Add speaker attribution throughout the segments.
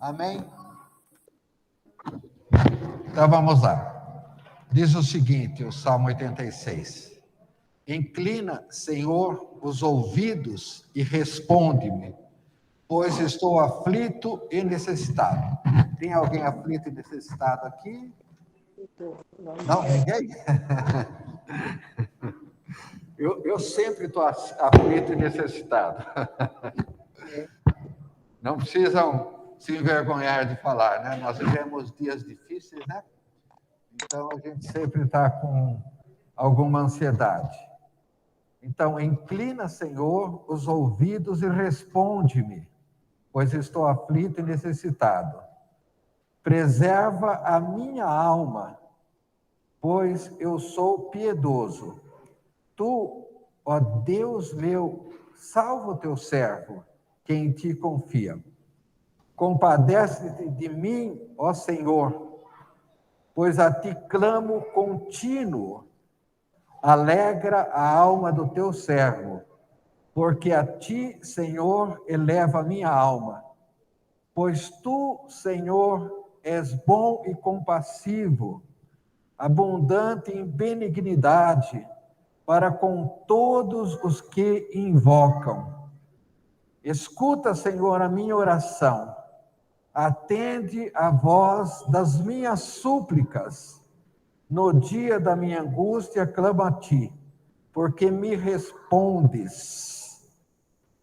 Speaker 1: Amém? Então vamos lá. Diz o seguinte, o Salmo 86. Inclina, Senhor, os ouvidos e responde-me, pois estou aflito e necessitado. Tem alguém aflito e necessitado aqui? Não, ninguém? Eu sempre estou aflito e necessitado. Não precisam se envergonhar de falar, né? Nós vivemos dias difíceis, né? Então, a gente sempre está com alguma ansiedade. Então, inclina, Senhor, os ouvidos e responde-me, pois estou aflito e necessitado. Preserva a minha alma, pois eu sou piedoso. Tu, ó Deus meu, salva o teu servo, que em ti confia. Compadece-te de mim, ó Senhor, pois a ti clamo contínuo. Alegra a alma do teu servo, porque a ti, Senhor, eleva a minha alma. Pois tu, Senhor, és bom e compassivo, abundante em benignidade, para com todos os que invocam. Escuta, Senhor, a minha oração. Atende a voz das minhas súplicas. No dia da minha angústia, clamo a ti, porque me respondes.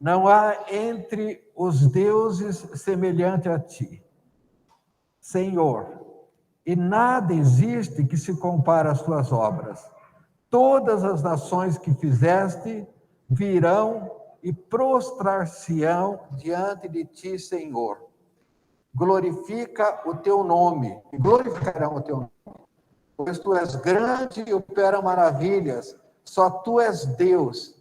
Speaker 1: Não há entre os deuses semelhante a ti, Senhor, e nada existe que se compare às tuas obras. Todas as nações que fizeste virão e prostrar-se-ão diante de ti, Senhor. Glorifica o teu nome, e glorificarão o teu nome, pois tu és grande e opera maravilhas, só tu és Deus.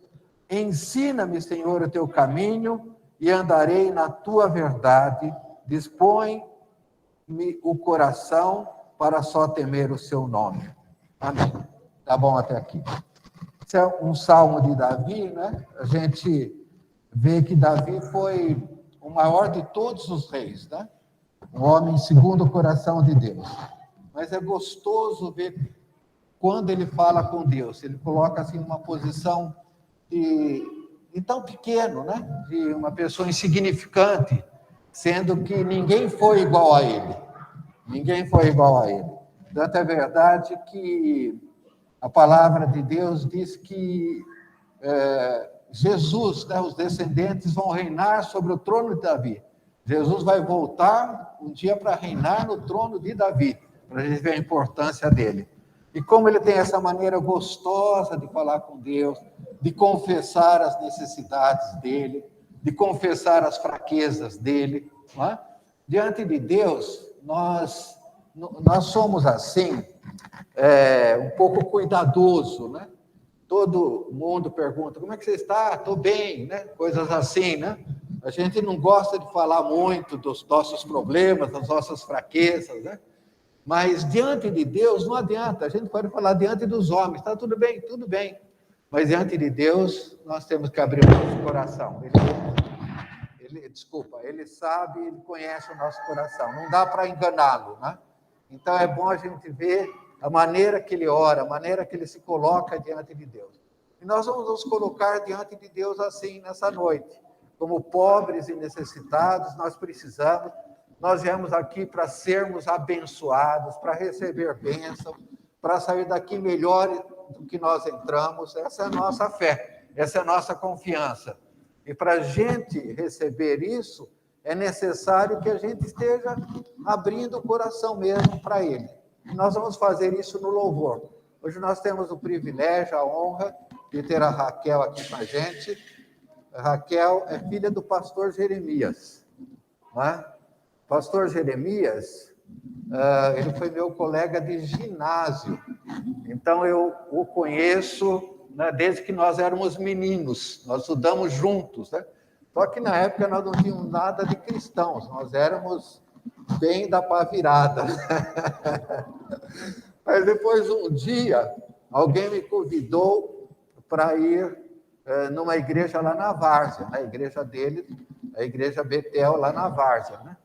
Speaker 1: Ensina-me, Senhor, o teu caminho e andarei na tua verdade. Dispõe-me o coração para só temer o seu nome. Amém. Tá bom até aqui. Esse é um salmo de Davi, né? A gente vê que Davi foi o maior de todos os reis, né? Um homem segundo o coração de Deus. Mas é gostoso ver quando ele fala com Deus. Ele coloca assim uma posição de tão pequeno, né? De uma pessoa insignificante, sendo que ninguém foi igual a ele. Ninguém foi igual a ele. Tanto é verdade que a palavra de Deus diz que Jesus, né, os descendentes vão reinar sobre o trono de Davi. Jesus vai voltar um dia para reinar no trono de Davi, para a gente ver a importância dele. E como ele tem essa maneira gostosa de falar com Deus, de confessar as necessidades dele, de confessar as fraquezas dele. Não é? Diante de Deus, nós somos assim, um pouco cuidadoso, né? Todo mundo pergunta, como é que você está? Estou bem, né? Coisas assim, né? A gente não gosta de falar muito dos nossos problemas, das nossas fraquezas, né? Mas diante de Deus não adianta, a gente pode falar diante dos homens, está tudo bem, mas diante de Deus nós temos que abrir o nosso coração. Ele sabe, ele conhece o nosso coração, não dá para enganá-lo, né? Então é bom a gente ver a maneira que ele ora, a maneira que ele se coloca diante de Deus. E nós vamos nos colocar diante de Deus assim nessa noite, como pobres e necessitados, nós viemos aqui para sermos abençoados, para receber bênção, para sair daqui melhor do que nós entramos. Essa é a nossa fé, essa é a nossa confiança. E para a gente receber isso, é necessário que a gente esteja abrindo o coração mesmo para Ele. E nós vamos fazer isso no louvor. Hoje nós temos o privilégio, a honra de ter a Raquel aqui com a gente. A Raquel é filha do pastor Jeremias, não é? Pastor Jeremias, ele foi meu colega de ginásio, então eu o conheço, né, desde que nós éramos meninos, nós estudamos juntos, né? Só que na época nós não tínhamos nada de cristãos, nós éramos bem da pá virada. Mas depois, um dia, alguém me convidou para ir numa igreja lá na Várzea, a igreja dele, a igreja Betel lá na Várzea, né?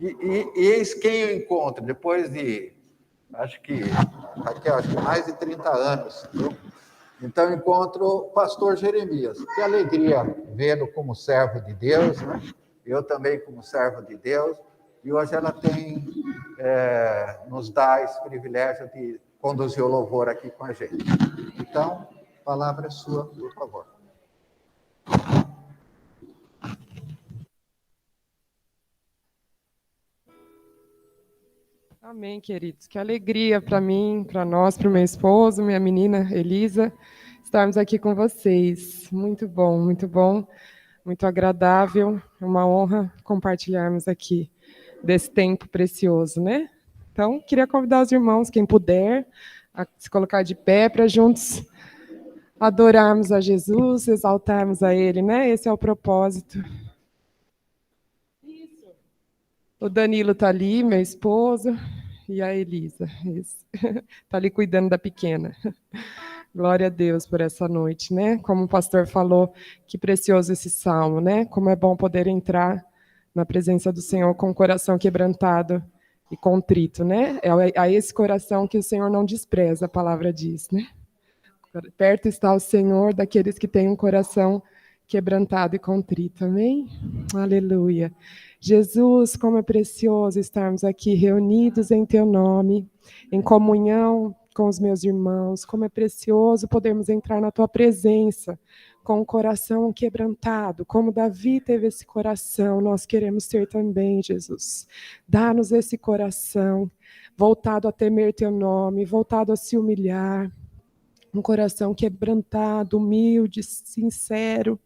Speaker 1: E eis quem eu encontro, depois de, acho que mais de 30 anos, viu? Então, eu encontro o pastor Jeremias. Que alegria vê-lo como servo de Deus, né? Eu também como servo de Deus. E hoje ela nos dá esse privilégio de conduzir o louvor aqui com a gente. Então, a palavra é sua, por favor.
Speaker 2: Amém, queridos. Que alegria para mim, para nós, para o meu esposo, minha menina Elisa, estarmos aqui com vocês. Muito bom, muito agradável. É uma honra compartilharmos aqui desse tempo precioso, né? Então, queria convidar os irmãos, quem puder, a se colocar de pé para juntos adorarmos a Jesus, exaltarmos a Ele, né? Esse é o propósito. Isso. O Danilo está ali, meu esposo. E a Elisa, está ali cuidando da pequena. Glória a Deus por essa noite, né? Como o pastor falou, que precioso esse salmo, né? Como é bom poder entrar na presença do Senhor com o coração quebrantado e contrito, né? É a esse coração que o Senhor não despreza, a palavra diz, né? Perto está o Senhor daqueles que têm um coração quebrantado e contrito, amém? Aleluia. Jesus, como é precioso estarmos aqui reunidos em Teu nome, em comunhão com os meus irmãos, como é precioso podermos entrar na Tua presença com o coração quebrantado, como Davi teve esse coração, nós queremos ter também, Jesus. Dá-nos esse coração voltado a temer Teu nome, voltado a se humilhar, um coração quebrantado, humilde, sincero,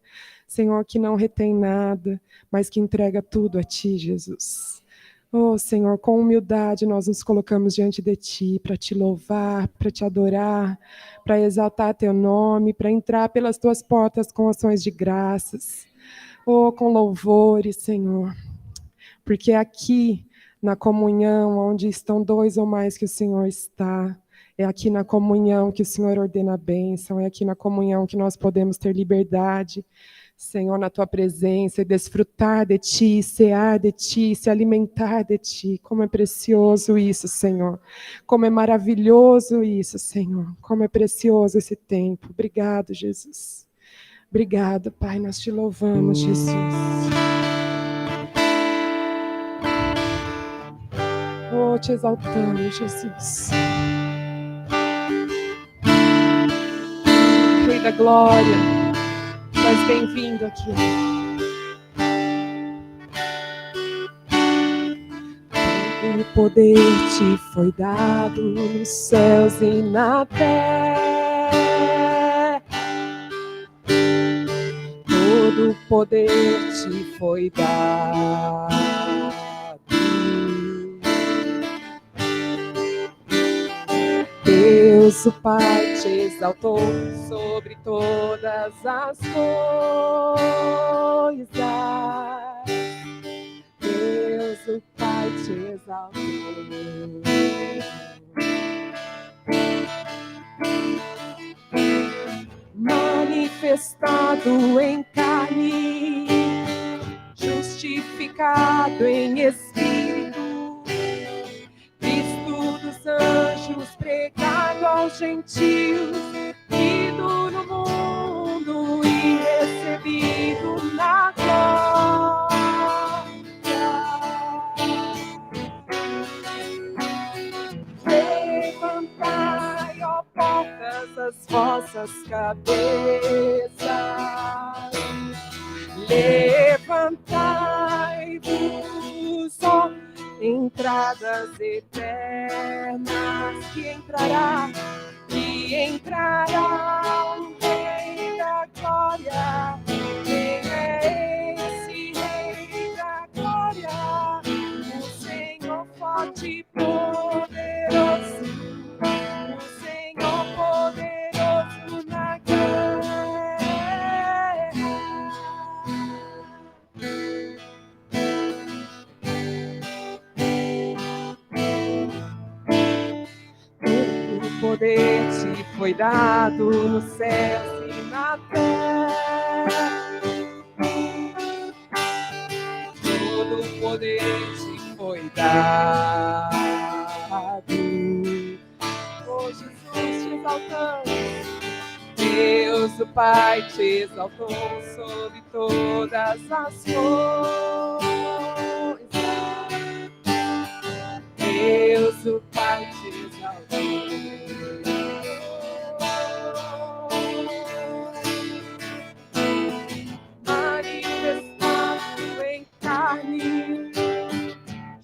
Speaker 2: Senhor, que não retém nada, mas que entrega tudo a Ti, Jesus. Oh, Senhor, com humildade nós nos colocamos diante de Ti para Te louvar, para Te adorar, para exaltar Teu nome, para entrar pelas Tuas portas com ações de graças, oh, com louvores, Senhor, porque aqui na comunhão, onde estão dois ou mais que o Senhor está, é aqui na comunhão que o Senhor ordena a bênção, é aqui na comunhão que nós podemos ter liberdade, Senhor, na Tua presença, e desfrutar de Ti, cear de Ti, se alimentar de Ti. Como é precioso isso, Senhor. Como é maravilhoso isso, Senhor. Como é precioso esse tempo. Obrigado, Jesus. Obrigado, Pai, nós Te louvamos, Jesus. Oh, Te exaltamos, Jesus. Rei da glória, mas bem-vindo aqui. O poder Te foi dado nos céus e na terra. Todo o poder Te foi dado. Deus o Pai Te exaltou sobre todas as coisas. Deus o Pai Te exaltou. Manifestado em carne, justificado em espírito, Cristo dos anjos, pregado aos gentios, ido no mundo e recebido na glória. Levantai, ó portas, as vossas cabeças. Levantai-vos, ó entradas eternas, que entrará o Rei da Glória. Quem é esse Rei da Glória? O Senhor forte e poderoso, o Senhor poderoso na guerra. O poder Te foi dado no céu e na terra. Todo o poder Te Oh, Jesus, te exaltamos. Deus, o Pai, te exaltou sobre todas as coisas. Deus, o Pai, te exaltou. Manifestado em carne,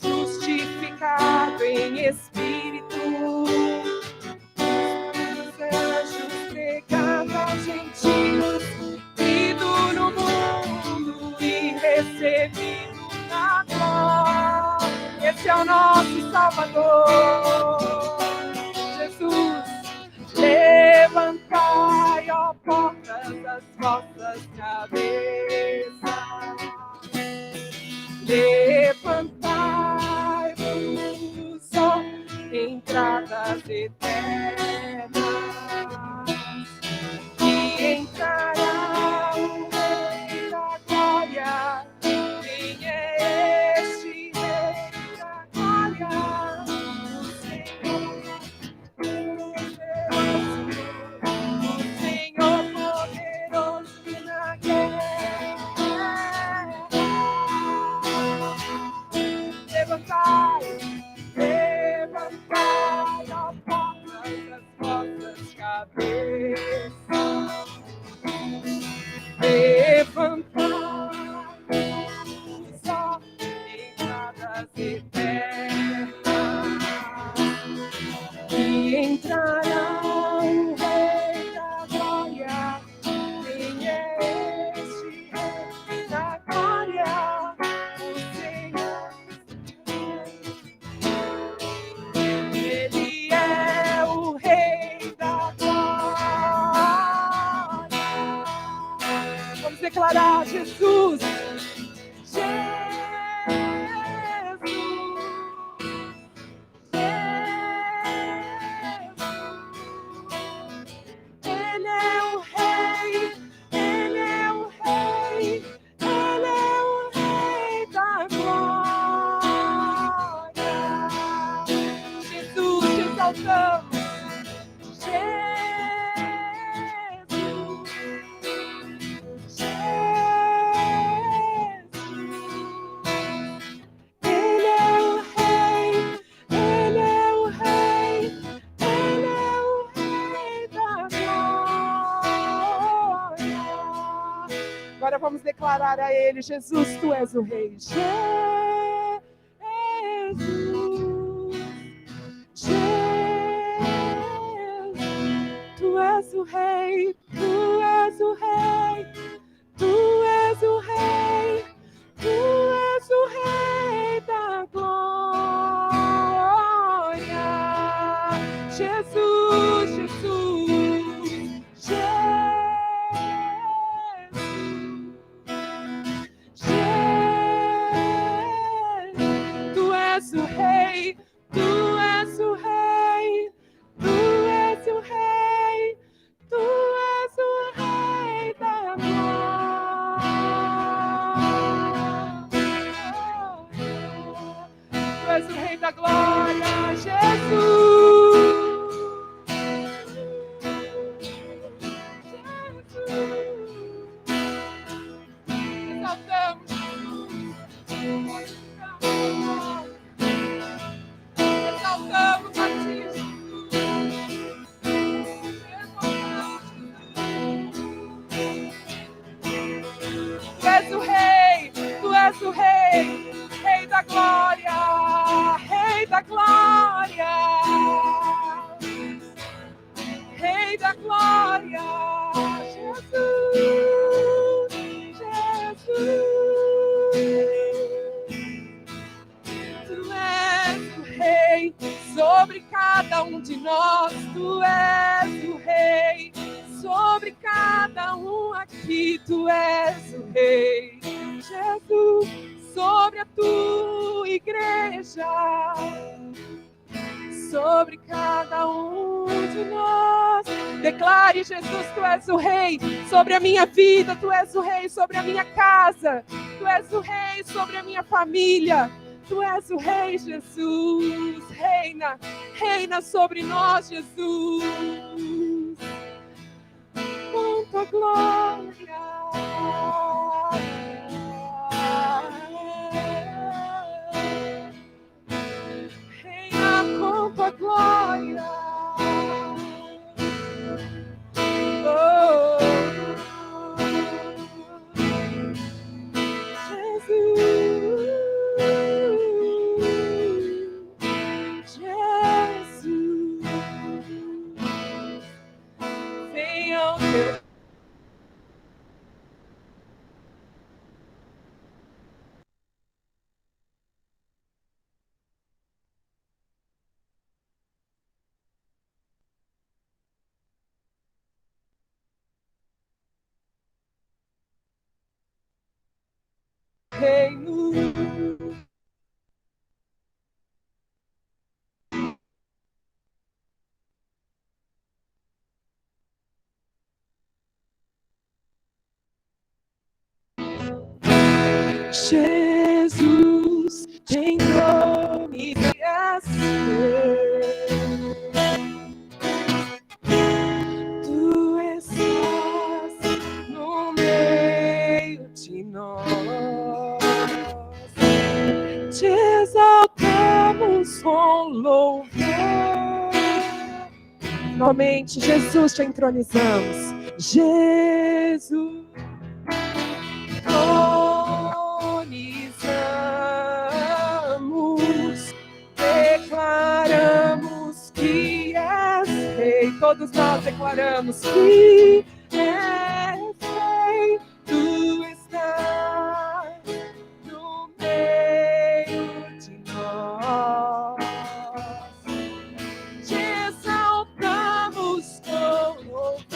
Speaker 2: justificado em espírito, os anjos pregando aos gentios, ido no mundo e recebido na glória. Esse é o nosso Salvador, Jesus. Levantai, ó portas, as vossas cabeças. Levantai-vos, ó entradas eternas, e entrará o Rei da Glória. Quem é este Rei da Glória? O Senhor poderoso na guerra. Levantai, levantai, ó portas, as vossas cabeças. Levantai-vos, ó entradas eternas, e entrará o Rei da Glória. Quem é este Rei da Glória? O Senhor. Ele é o Rei da Glória. Vamos declarar: Jesus, Ele é o Rei, Ele é o Rei, Ele é o Rei da Glória. Jesus, te exaltamos. Agora vamos declarar a Ele: Jesus, Tu és o Rei. Jesus, Tu és o Rei, Tu és o Rei, Tu és o Rei, Tu és o Rei da Glória. Jesus, Jesus, Tu és o Rei, Tu és o Rei, Tu és o Rei, Tu és o Rei da Glória. Tu és o Rei da Glória, Jesus. Exaltamos, exaltamos a Ti, Tu és o Rei, Tu és o Rei, Rei da Glória, Rei da Glória, Rei da Glória, Jesus, Jesus. Tu és o Rei sobre cada um de nós, Tu és o Rei sobre cada um aqui, Tu és o Rei, Jesus, sobre a Tua igreja, sobre cada um de nós. Declare: Jesus, Tu és o Rei sobre a minha vida, Tu és o Rei sobre a minha casa, Tu és o Rei sobre a minha família, Tu és o Rei, Jesus. Reina, reina sobre nós, Jesus. Com tua glória. Reina com tua glória. Oh, Jesus. Jesus, venha o teu reino. Jesus, em nome de Tu estás no meio de nós. Te exaltamos com louvor. Finalmente, Jesus, te entronizamos. Jesus, entronizamos, declaramos que és Rei. Todos nós declaramos que és Rei. Tu estás no meio de nós. Te exaltamos com louvores,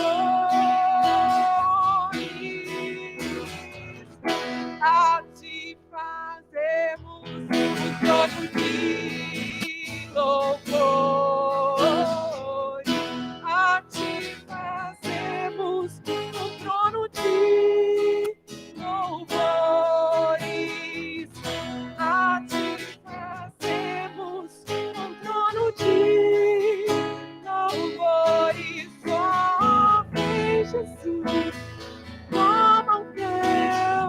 Speaker 2: a ti fazemos um trono de louvores, a ti fazemos um trono de louvores, a ti fazemos um trono de louvores. Oh, vem Jesus, toma o teu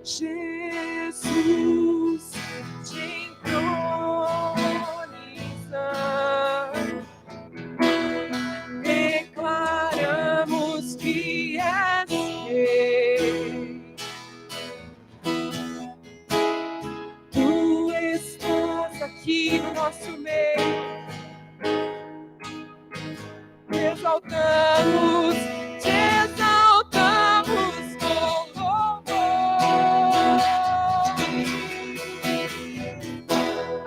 Speaker 2: Jesus, te entronizamos, declaramos que és Rei. Tu estás aqui no nosso meio, te exaltamos com louvor.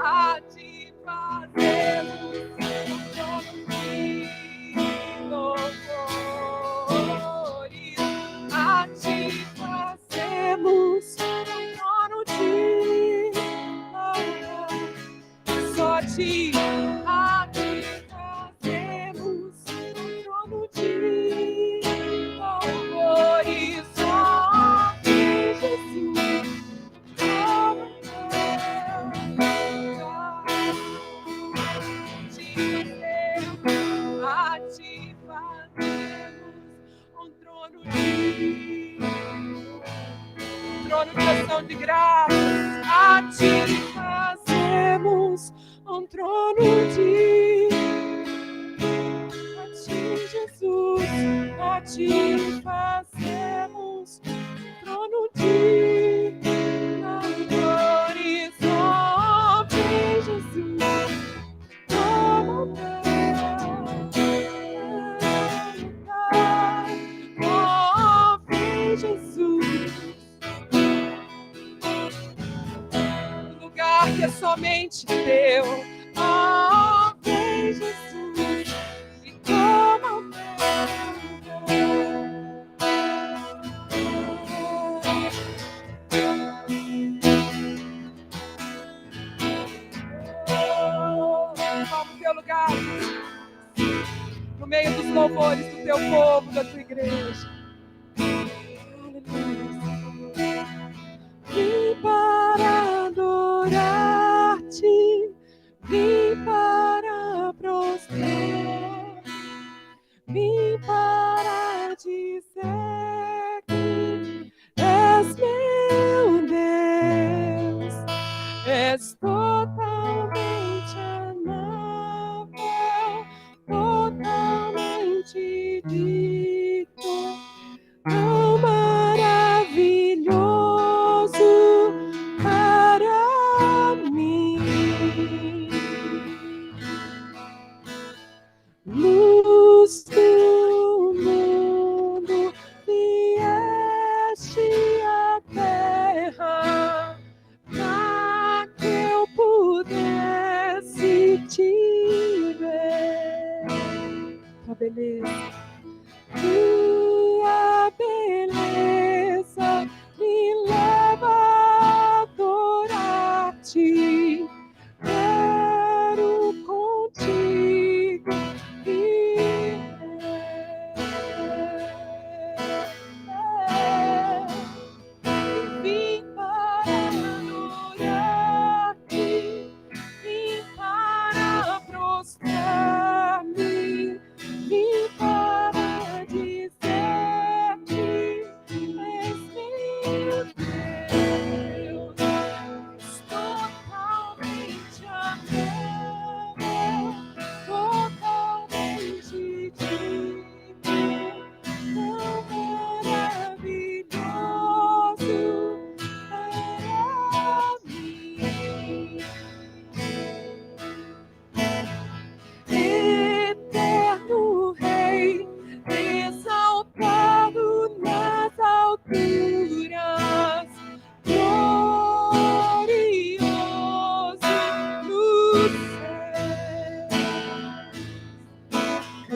Speaker 2: A ti fazemos um trono de louvores, a ti fazemos um trono de louvor. Só a ti fazemos um trono de louvores. Oh, Jesus, toma a ti fazemos um trono de ação de graças. A ti fazemos um trono de Jesus, a ti fazemos um trono de louvores. Oh, vem Jesus, toma o meu lugar. Oh, vem Jesus, no lugar que é somente teu. Oh, vem Jesus, e toma o meu lugar, no meio dos louvores do teu povo, da tua igreja. Aleluia. és totalmente amável, totalmente dito, tão maravilhoso para mim. Luz do mundo, vieste à terra, para que eu pudesse te ver. A beleza, tua beleza me leva a adorar-te. Quero contigo vim para adorar-te, vim para prostrar-me, vim para dizer-te: és meu Deus, totalmente amável, totalmente digno, tão maravilhoso para mim. Eterno Rei, exaltado nas alturas, glorioso no céu.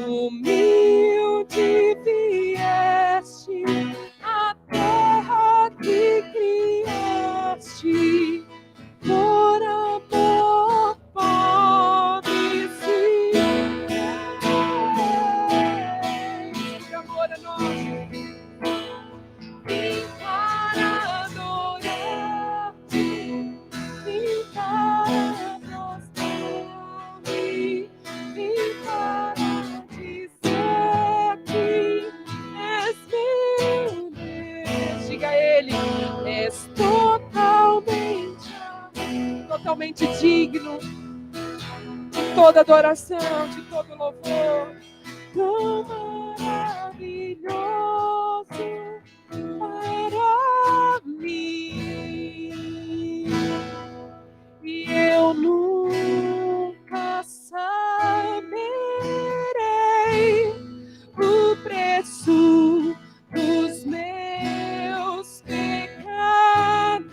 Speaker 2: Humilde vieste à terra que criaste, por amor pobre se fez. Por amor a nós. Vim para adorar-te, vim para prostrar-me, vim para dizer-te: és meu Deus. Diga a Ele: és totalmente digno de toda adoração, de todo louvor. Tão maravilhoso para mim. E eu nunca saberei o preço dos meus pecados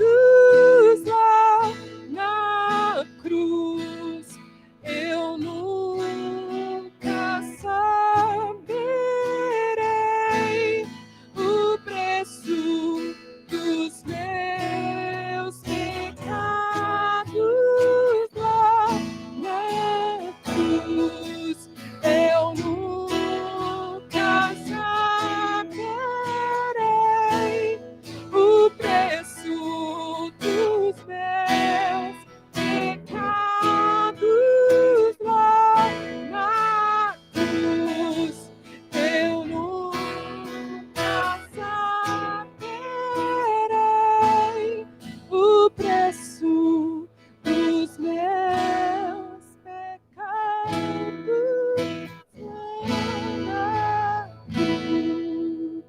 Speaker 2: lá na cruz. Eu nunca saberei o preço dos meus pecados lá na cruz. Eu nunca saberei o preço dos meus pecados lá na cruz. Eu nunca saberei o preço dos meus pecados lá na cruz.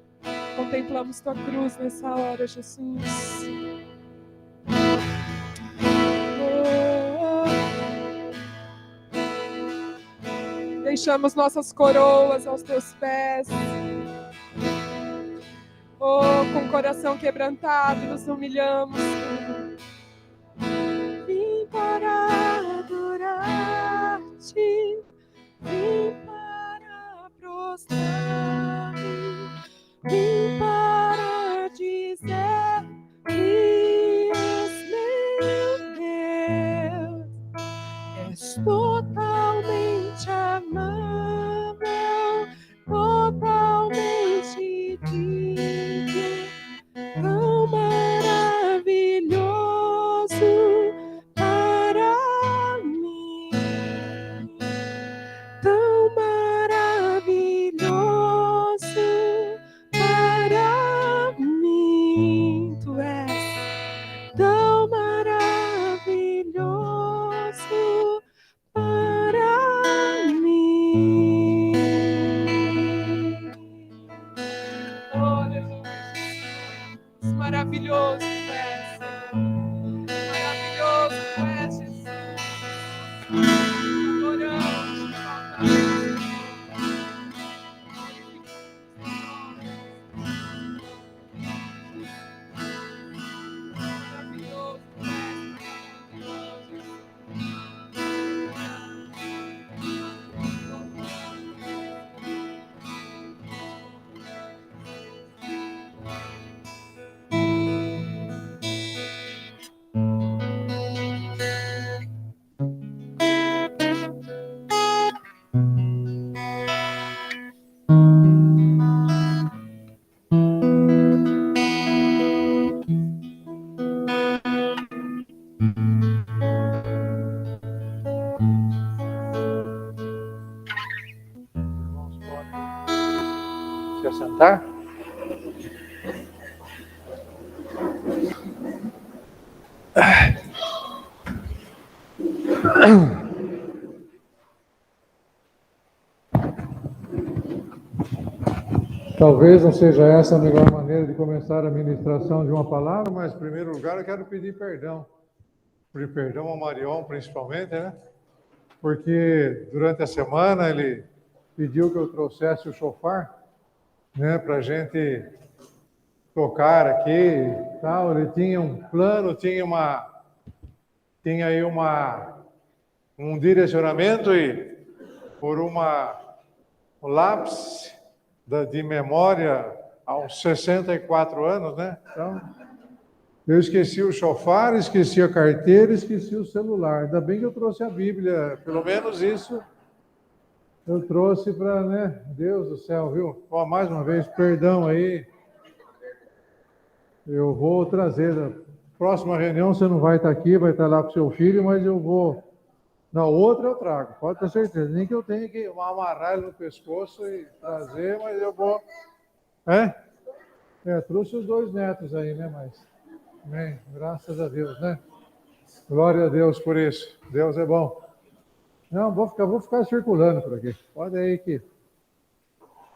Speaker 2: Contemplamos tua cruz nessa hora, Jesus. Deixamos nossas coroas aos teus pés. Com o coração quebrantado, nos humilhamos. Vim para adorar-te, vim para prostrar-me, vim para dizer que és meu Deus, és totalmente amável, totalmente digno, tão maravilhoso para mim, tão maravilhoso Maravilhoso tu és, Senhor. Maravilhoso tu és, Jesus. Adoramos, te exaltamos, maravilhoso tu és, maravilhoso.
Speaker 3: Se assentar? Talvez não seja essa a melhor maneira de começar a ministração de uma palavra, mas, em primeiro lugar, eu quero pedir perdão. Pedir perdão ao Marion, principalmente, né? Porque durante a semana ele pediu que eu trouxesse o chofar, né, para a gente tocar aqui e tal. Ele tinha um plano, tinha aí um direcionamento e por um lapso de memória aos 64 anos, né? Então, eu esqueci o chofar, esqueci a carteira, esqueci o celular. Ainda bem que eu trouxe a Bíblia, pelo menos isso eu trouxe para, né? Deus do céu, viu? Ó, mais uma vez, perdão aí. Eu vou trazer. Na próxima reunião você não vai estar aqui, vai estar lá com seu filho, mas eu vou. Na outra eu trago, pode ter certeza. Nem que eu tenha que amarrar ele no pescoço e trazer, mas eu vou. Trouxe os 2 netos aí, né? Mas, amém, graças a Deus, né? Glória a Deus por isso. Deus é bom. Não, vou ficar circulando por aqui. Pode aí que.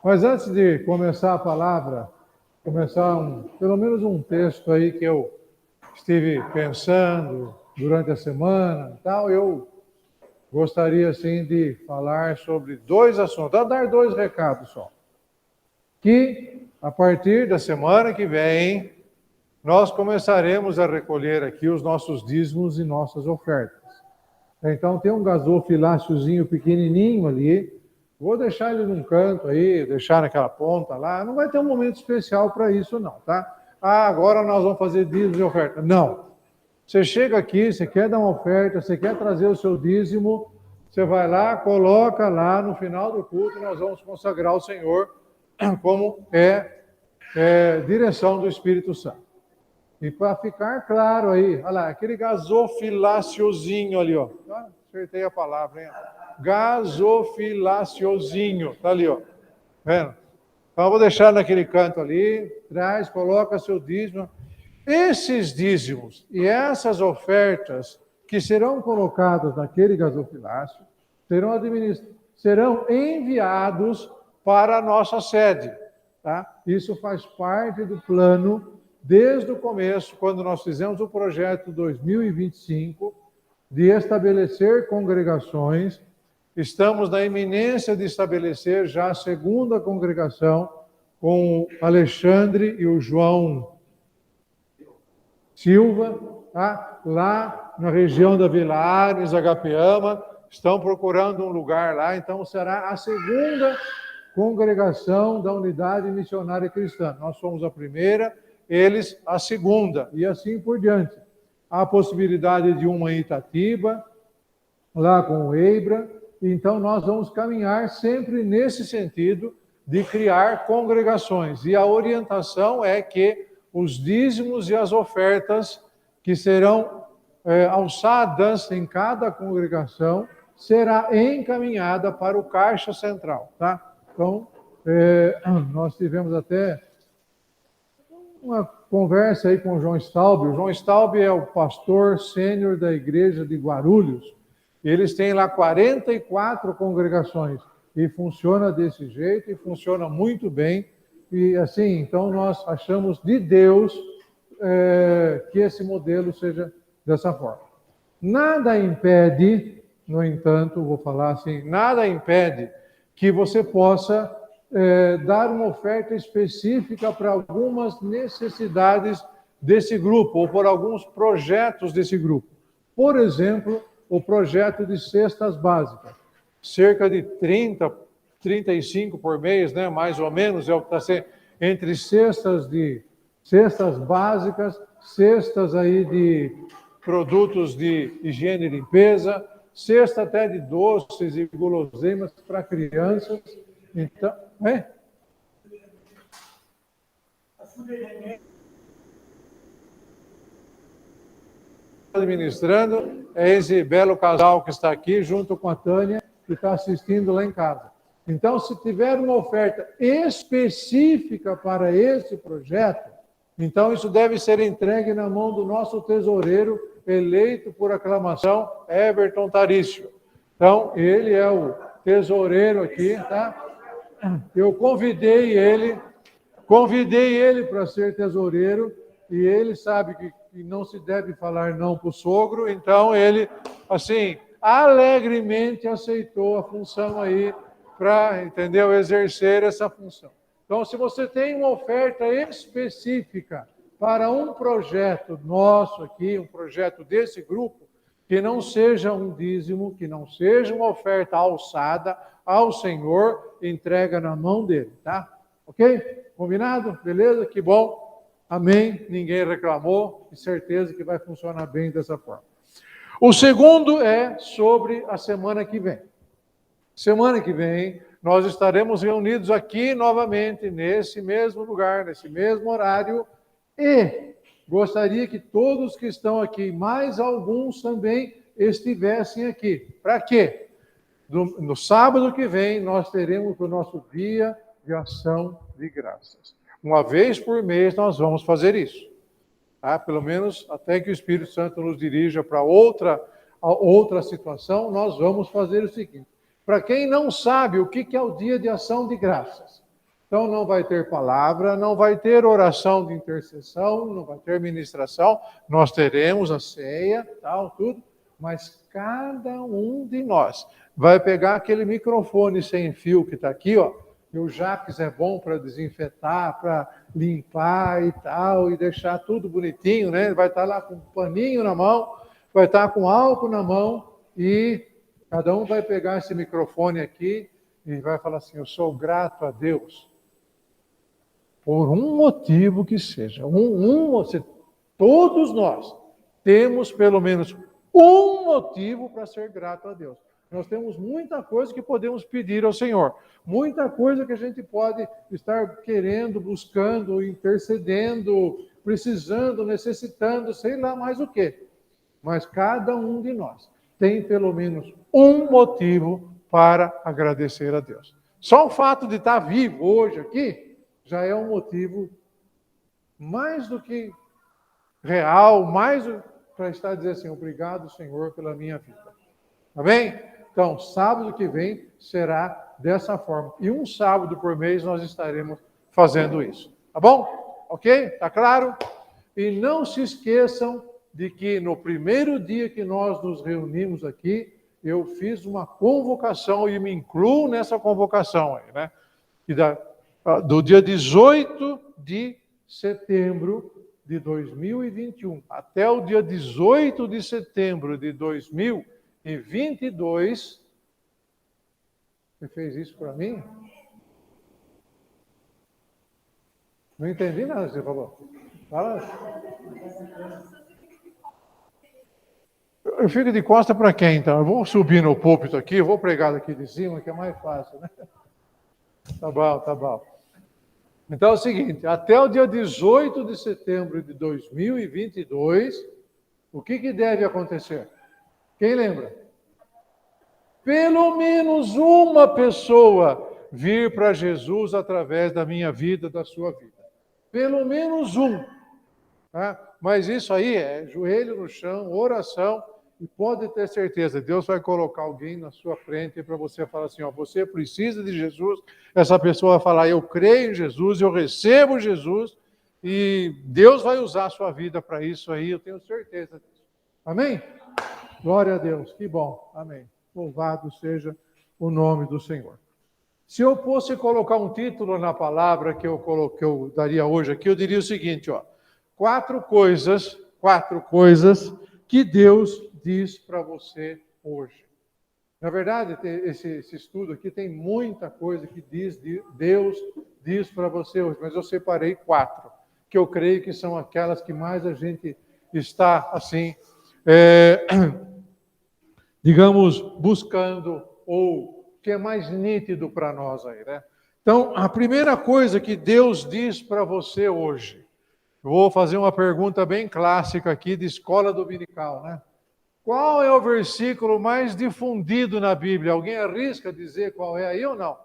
Speaker 3: Mas antes de começar a palavra, pelo menos um texto aí que eu estive pensando durante a semana e tal, eu gostaria, assim, de falar sobre 2 assuntos, dar 2 recados só. Que, a partir da semana que vem, nós começaremos a recolher aqui os nossos dízimos e nossas ofertas. Então, tem um gasofiláciozinho pequenininho ali, vou deixar ele num canto aí, deixar naquela ponta lá, não vai ter um momento especial para isso não, tá? Agora nós vamos fazer dízimos e oferta. Não. Você chega aqui, você quer dar uma oferta, você quer trazer o seu dízimo, você vai lá, coloca lá no final do culto, nós vamos consagrar o Senhor como direção do Espírito Santo. E para ficar claro aí, olha lá, aquele gasofiláciozinho ali, ó. Acertei a palavra, hein? Gasofiláciozinho, tá ali, ó. Vendo? Então eu vou deixar naquele canto ali, traz, coloca seu dízimo. Esses dízimos e essas ofertas que serão colocadas naquele gasofilácio serão enviados para a nossa sede. Tá? Isso faz parte do plano desde o começo, quando nós fizemos o projeto 2025, de estabelecer congregações. Estamos na iminência de estabelecer já a 2ª congregação com o Alexandre e o João Silva, tá? Lá na região da Vila Ares, Agapeama, estão procurando um lugar lá, então será a 2ª congregação da Unidade Missionária Cristã. Nós somos a primeira, eles a 2ª, e assim por diante. Há a possibilidade de uma em Itatiba, lá com o Eibra, então nós vamos caminhar sempre nesse sentido de criar congregações, e a orientação é que os dízimos e as ofertas que serão alçadas em cada congregação será encaminhada para o Caixa Central, tá? Então, nós tivemos até uma conversa aí com o João Staub. O João Staub é o pastor sênior da igreja de Guarulhos. Eles têm lá 44 congregações e funciona desse jeito e funciona muito bem. E assim, então nós achamos de Deus que esse modelo seja dessa forma. Nada impede, no entanto, vou falar assim, nada impede que você possa dar uma oferta específica para algumas necessidades desse grupo, ou por alguns projetos desse grupo. Por exemplo, o projeto de cestas básicas. Cerca de 30, 35 por mês, né, mais ou menos, é o que está sendo, entre cestas básicas, cestas aí de produtos de higiene e limpeza, cesta até de doces e guloseimas para crianças. Então, administrando é esse belo casal que está aqui, junto com a Tânia, que está assistindo lá em casa. Então, se tiver uma oferta específica para esse projeto, então isso deve ser entregue na mão do nosso tesoureiro, eleito por aclamação, Everton Tarício. Então, ele é o tesoureiro aqui, tá? Eu convidei ele para ser tesoureiro, e ele sabe que não se deve falar não para o sogro, então ele, assim, alegremente aceitou a função aí, para, entendeu, exercer essa função. Então, se você tem uma oferta específica para um projeto nosso aqui, um projeto desse grupo, que não seja um dízimo, que não seja uma oferta alçada ao Senhor, entrega na mão dele, tá? Ok? Combinado? Beleza? Que bom. Amém. Ninguém reclamou, e certeza que vai funcionar bem dessa forma. O segundo é sobre a semana que vem. Semana que vem, nós estaremos reunidos aqui novamente, nesse mesmo lugar, nesse mesmo horário, e gostaria que todos que estão aqui, mais alguns também, estivessem aqui. Para quê? No sábado que vem, nós teremos o nosso dia de ação de graças. Uma vez por mês, nós vamos fazer isso. Tá? Pelo menos até que o Espírito Santo nos dirija para outra situação, nós vamos fazer o seguinte. Para quem não sabe o que é o dia de ação de graças, então não vai ter palavra, não vai ter oração de intercessão, não vai ter ministração, nós teremos a ceia, tal, tudo, mas cada um de nós vai pegar aquele microfone sem fio que está aqui, ó, e o Jacques é bom para desinfetar, para limpar e tal, e deixar tudo bonitinho, né? Ele vai estar lá com um paninho na mão, vai estar com álcool na mão, e cada um vai pegar esse microfone aqui e vai falar assim, eu sou grato a Deus por um motivo que seja. Todos nós temos pelo menos um motivo para ser grato a Deus. Nós temos muita coisa que podemos pedir ao Senhor. Muita coisa que a gente pode estar querendo, buscando, intercedendo, precisando, necessitando, sei lá mais o quê. Mas cada um de nós tem pelo menos um motivo para agradecer a Deus. Só o fato de estar vivo hoje aqui já é um motivo mais do que real, mais para estar dizendo assim, obrigado, Senhor, pela minha vida. Tá bem? Então, sábado que vem será dessa forma. E um sábado por mês nós estaremos fazendo isso. Tá bom? Ok? Tá claro? E não se esqueçam de que no primeiro dia que nós nos reunimos aqui, eu fiz uma convocação e me incluo nessa convocação aí, né? Do dia 18 de setembro de 2021 até o dia 18 de setembro de 2022. Você fez isso para mim? Não entendi nada que você falou. Fala. Eu fico de costa para quem, então? Eu vou subir no púlpito aqui, eu vou pregar daqui de cima, que é mais fácil, né? Tá bom, tá bom. Então é o seguinte, até o dia 18 de setembro de 2022, o que deve acontecer? Quem lembra? Pelo menos uma pessoa vir para Jesus através da minha vida, da sua vida. Pelo menos um. Tá? Mas isso aí é joelho no chão, oração, e pode ter certeza, Deus vai colocar alguém na sua frente para você falar assim, ó, você precisa de Jesus, essa pessoa vai falar, eu creio em Jesus, eu recebo Jesus, E Deus vai usar a sua vida para isso aí, eu tenho certeza disso. Amém? Glória a Deus, que bom. Amém. Louvado seja o nome do Senhor. Se eu fosse colocar um título na palavra que eu daria hoje aqui, eu diria o seguinte, ó. 4 coisas que Deus diz para você hoje. Na verdade, esse estudo aqui tem muita coisa que Deus diz para você hoje, mas eu separei 4, que eu creio que são aquelas que mais a gente está, assim, digamos, buscando, ou que é mais nítido para nós aí, né? Então, a primeira coisa que Deus diz para você hoje, eu vou fazer uma pergunta bem clássica aqui de escola dominical, né? Qual é o versículo mais difundido na Bíblia? Alguém arrisca dizer qual é aí ou não?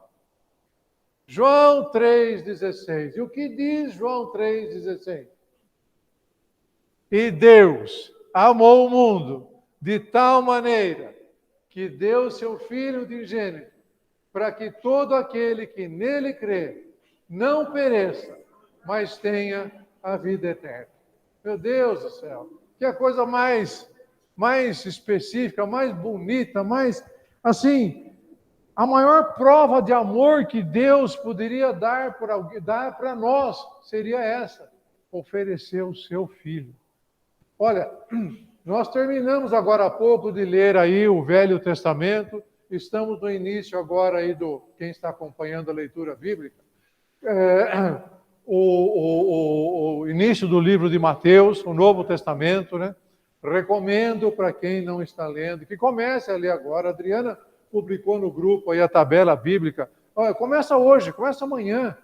Speaker 3: João 3,16. E o que diz João 3,16? E Deus amou o mundo de tal maneira que deu seu Filho unigênito, para que todo aquele que nele crê não pereça, mas tenha a vida eterna. Meu Deus do céu, que a coisa mais específica, mais bonita, mais, assim, a maior prova de amor que Deus poderia dar para nós seria essa, oferecer o seu Filho. Olha, nós terminamos agora há pouco de ler aí o Velho Testamento, estamos no início agora aí quem está acompanhando a leitura bíblica, o início do livro de Mateus, o Novo Testamento, né? Recomendo para quem não está lendo, que comece a ler agora. A Adriana publicou no grupo aí a tabela bíblica. Olha, começa hoje, começa amanhã.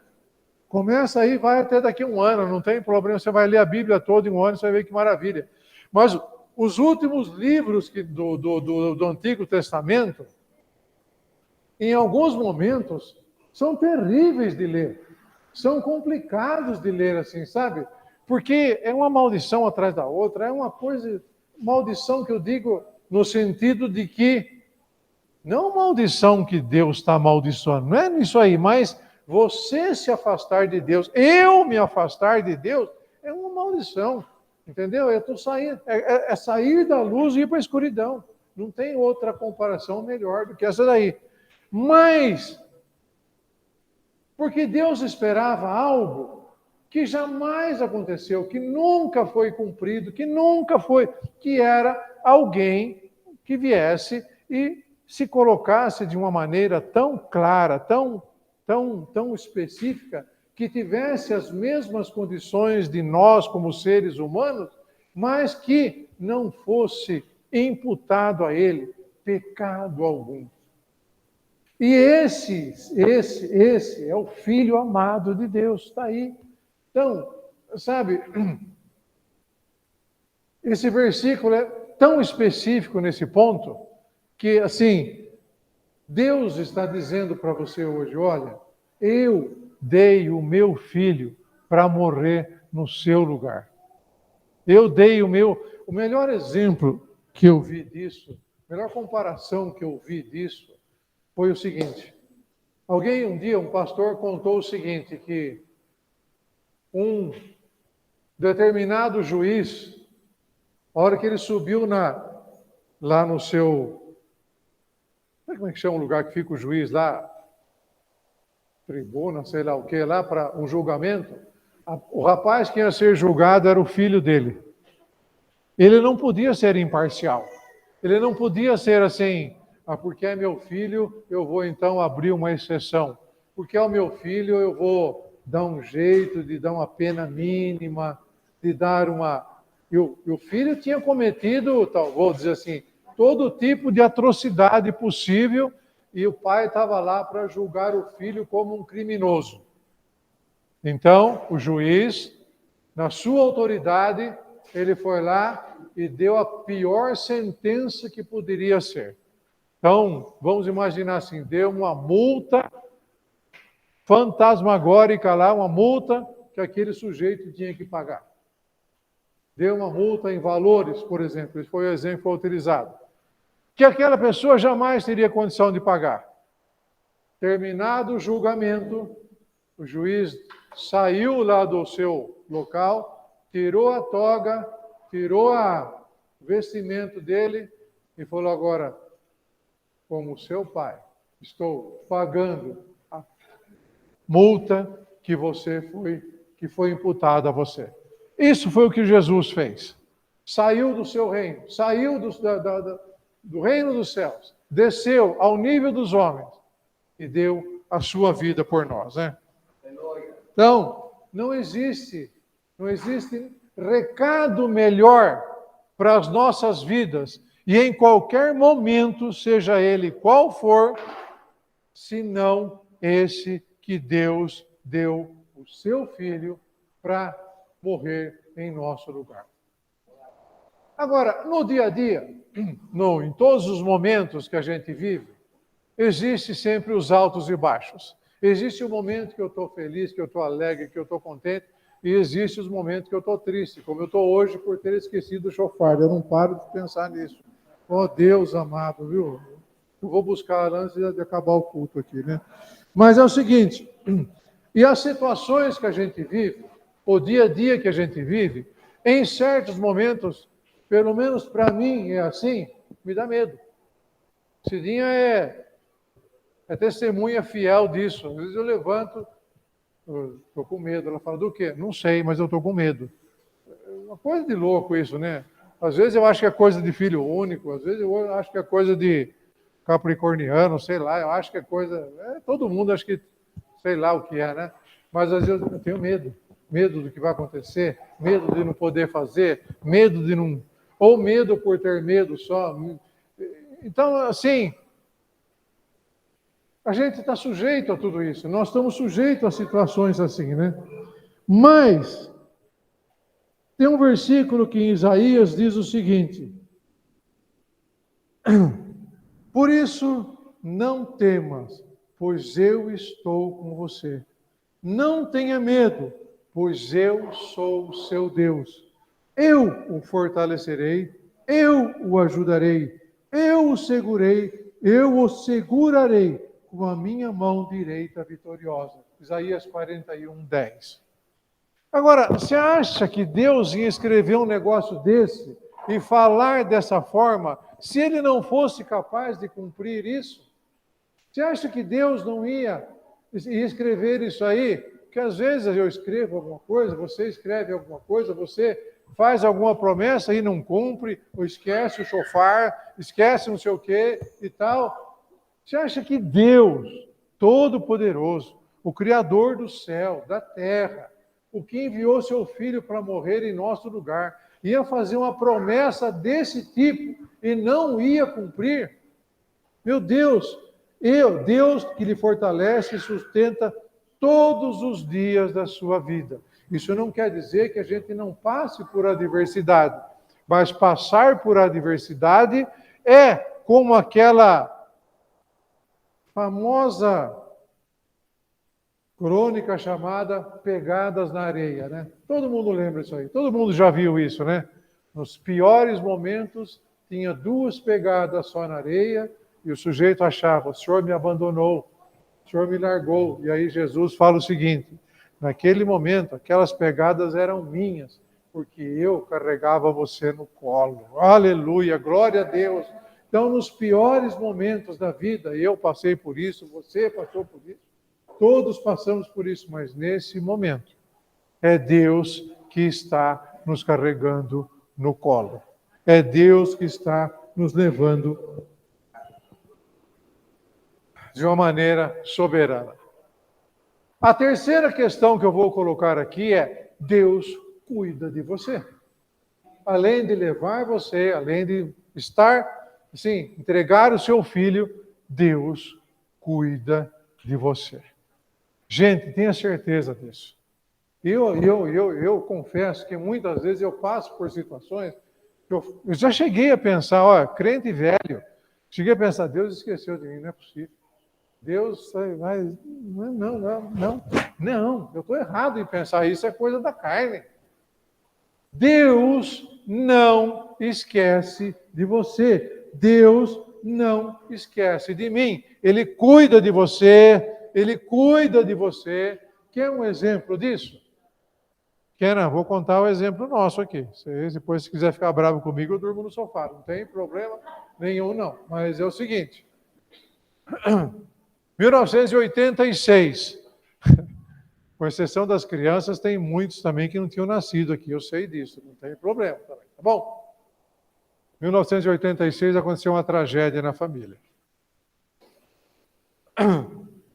Speaker 3: Começa aí, vai até daqui a um ano, não tem problema. Você vai ler a Bíblia toda em um ano, você vai ver que maravilha. Mas os últimos livros do Antigo Testamento, em alguns momentos, são terríveis de ler. São complicados de ler assim, sabe? Porque é uma maldição atrás da outra, é uma coisa, maldição que eu digo no sentido de que, não maldição que Deus está amaldiçoando, não é nisso aí, mas você se afastar de Deus, eu me afastar de Deus, é uma maldição, entendeu? Eu estou saindo, é sair da luz e ir para a escuridão, não tem outra comparação melhor do que essa daí. Mas, porque Deus esperava algo que jamais aconteceu, que nunca foi cumprido, que era alguém que viesse e se colocasse de uma maneira tão clara, tão específica, que tivesse as mesmas condições de nós como seres humanos, mas que não fosse imputado a ele pecado algum. E esse é o Filho amado de Deus, está aí. Então, sabe, esse versículo é tão específico nesse ponto, que, assim, Deus está dizendo para você hoje, olha, eu dei o meu Filho para morrer no seu lugar. Eu dei o melhor exemplo que eu vi disso, a melhor comparação que eu vi disso, foi o seguinte. Um dia, um pastor contou o seguinte, que um determinado juiz, a hora que ele subiu lá no seu... Como é que chama o lugar que fica o juiz lá? Tribuna, sei lá o que, lá para um julgamento. O rapaz que ia ser julgado era o filho dele. Ele não podia ser imparcial. Ele não podia ser assim, porque é meu filho, eu vou então abrir uma exceção. Porque é o meu filho, eu vou dar um jeito de dar uma pena mínima, de dar uma... E o filho tinha cometido, vou dizer assim, todo tipo de atrocidade possível, e o pai estava lá para julgar o filho como um criminoso. Então, o juiz, na sua autoridade, ele foi lá e deu a pior sentença que poderia ser. Então, vamos imaginar assim, deu uma multa fantasmagórica lá, uma multa que aquele sujeito tinha que pagar. Deu uma multa em valores, por exemplo, esse foi o exemplo que foi utilizado, que aquela pessoa jamais teria condição de pagar. Terminado o julgamento, o juiz saiu lá do seu local, tirou a toga, tirou o vestimento dele e falou: agora, como seu pai, estou pagando a multa que foi imputada a você. Isso foi o que Jesus fez. Saiu do seu reino, saiu do reino dos céus, desceu ao nível dos homens e deu a sua vida por nós, né? Então, não existe recado melhor para as nossas vidas, e em qualquer momento, seja ele qual for, senão esse que Deus deu o seu Filho para morrer em nosso lugar. Agora, no dia a dia, em todos os momentos que a gente vive, existe sempre os altos e baixos. Existe o momento que eu estou feliz, que eu estou alegre, que eu estou contente, e existe os momentos que eu estou triste, como eu estou hoje por ter esquecido o chofar. Eu não paro de pensar nisso. Oh, Deus amado, viu? Eu vou buscar antes de acabar o culto aqui, né? Mas é o seguinte, e as situações que a gente vive, o dia a dia que a gente vive, em certos momentos, pelo menos para mim é assim, me dá medo. Cidinha é testemunha fiel disso. Às vezes eu levanto, estou com medo. Ela fala: do quê? Não sei, mas eu estou com medo. É uma coisa de louco isso, né? Às vezes eu acho que é coisa de filho único, às vezes eu acho que é coisa de capricorniano, sei lá, eu acho que é coisa... todo mundo acha que sei lá o que é, né? Mas às vezes eu tenho medo. Medo do que vai acontecer, medo de não poder fazer, medo de não... ou medo por ter medo só. Então, assim, a gente está sujeito a tudo isso. Nós estamos sujeitos a situações assim, né? Mas tem um versículo que em Isaías diz o seguinte: por isso não temas, pois eu estou com você. Não tenha medo, pois eu sou o seu Deus. Eu o fortalecerei, eu o ajudarei, eu o segurarei com a minha mão direita vitoriosa. Isaías 41, 10. Agora, você acha que Deus ia escrever um negócio desse e falar dessa forma, se ele não fosse capaz de cumprir isso? Você acha que Deus não ia escrever isso aí? Porque às vezes eu escrevo alguma coisa, você escreve alguma coisa, você faz alguma promessa e não cumpre, ou esquece o chofar, esquece não sei o quê e tal. Você acha que Deus, Todo-Poderoso, o Criador do céu, da terra, o que enviou seu Filho para morrer em nosso lugar, ia fazer uma promessa desse tipo e não ia cumprir? Meu Deus, Deus que lhe fortalece e sustenta todos os dias da sua vida. Isso não quer dizer que a gente não passe por adversidade, mas passar por adversidade é como aquela famosa crônica chamada Pegadas na Areia, né? Todo mundo lembra isso aí, todo mundo já viu isso, né? Nos piores momentos, tinha 2 pegadas só na areia e o sujeito achava: o Senhor me abandonou, o Senhor me largou. E aí Jesus fala o seguinte: naquele momento, aquelas pegadas eram minhas, porque eu carregava você no colo. Aleluia, glória a Deus. Então, nos piores momentos da vida, eu passei por isso, você passou por isso, todos passamos por isso, mas nesse momento, é Deus que está nos carregando no colo. É Deus que está nos levando de uma maneira soberana. A terceira questão que eu vou colocar aqui é: Deus cuida de você. Além de levar você, além de estar, assim, entregar o seu filho, Deus cuida de você. Gente, tenha certeza disso. Eu confesso que muitas vezes eu passo por situações que eu já cheguei a pensar, crente velho, cheguei a pensar: Deus esqueceu de mim, não é possível. Deus, mas não, eu estou errado em pensar isso, é coisa da carne. Deus não esquece de você. Deus não esquece de mim. Ele cuida de você, Ele cuida de você. Quer um exemplo disso? Quer não? Vou contar o exemplo nosso aqui. Vocês, depois, se quiser ficar bravo comigo, eu durmo no sofá. Não tem problema nenhum, não. Mas é o seguinte. 1986. Com exceção das crianças, tem muitos também que não tinham nascido aqui. Eu sei disso, não tem problema também. Tá bom? 1986 aconteceu uma tragédia na família.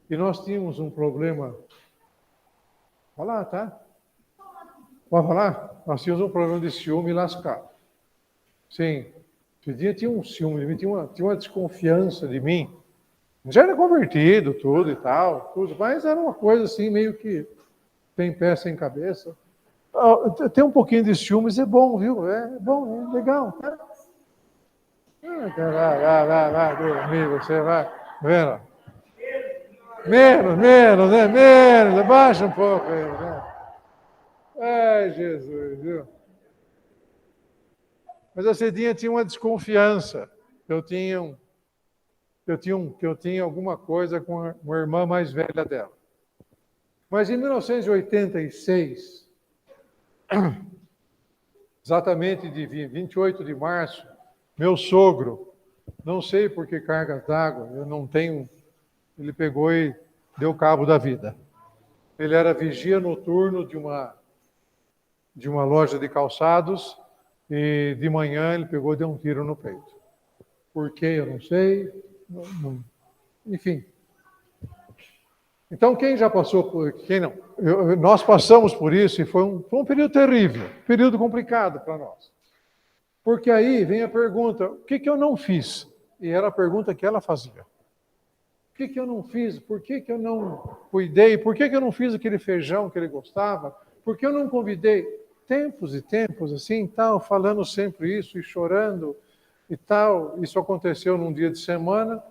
Speaker 3: E nós tínhamos um problema. Falar, tá? Pode falar? Nós tínhamos um problema de ciúme lascado. Sim. Cidinha tinha um ciúme de mim, tinha uma desconfiança de mim. Já era convertido, tudo e tal, tudo, mas era uma coisa assim, meio que tem pé sem cabeça. Ter um pouquinho de ciúmes é bom, viu? É bom, é legal. Vai, dormir, você vai. Vendo? Menos, né? Menos, abaixa um pouco aí, né? Ai, Jesus, viu? Mas a Cidinha tinha uma desconfiança. Eu tinha alguma coisa com a irmã mais velha dela. Mas em 1986, exatamente de 28 de março, meu sogro, não sei por que cargas d'água, eu não tenho, ele pegou e deu cabo da vida. Ele era vigia noturno de uma loja de calçados e de manhã ele pegou e deu um tiro no peito. Por quê? Eu não sei. Enfim. Então, quem já passou por... Quem não? Nós passamos por isso e foi um período terrível, período complicado para nós. Porque aí vem a pergunta, o que eu não fiz? E era a pergunta que ela fazia. O que eu não fiz? Por que eu não cuidei? Por que eu não fiz aquele feijão que ele gostava? Por que eu não convidei? Tempos e tempos, assim, tal, falando sempre isso e chorando e tal. Isso aconteceu num dia de semana.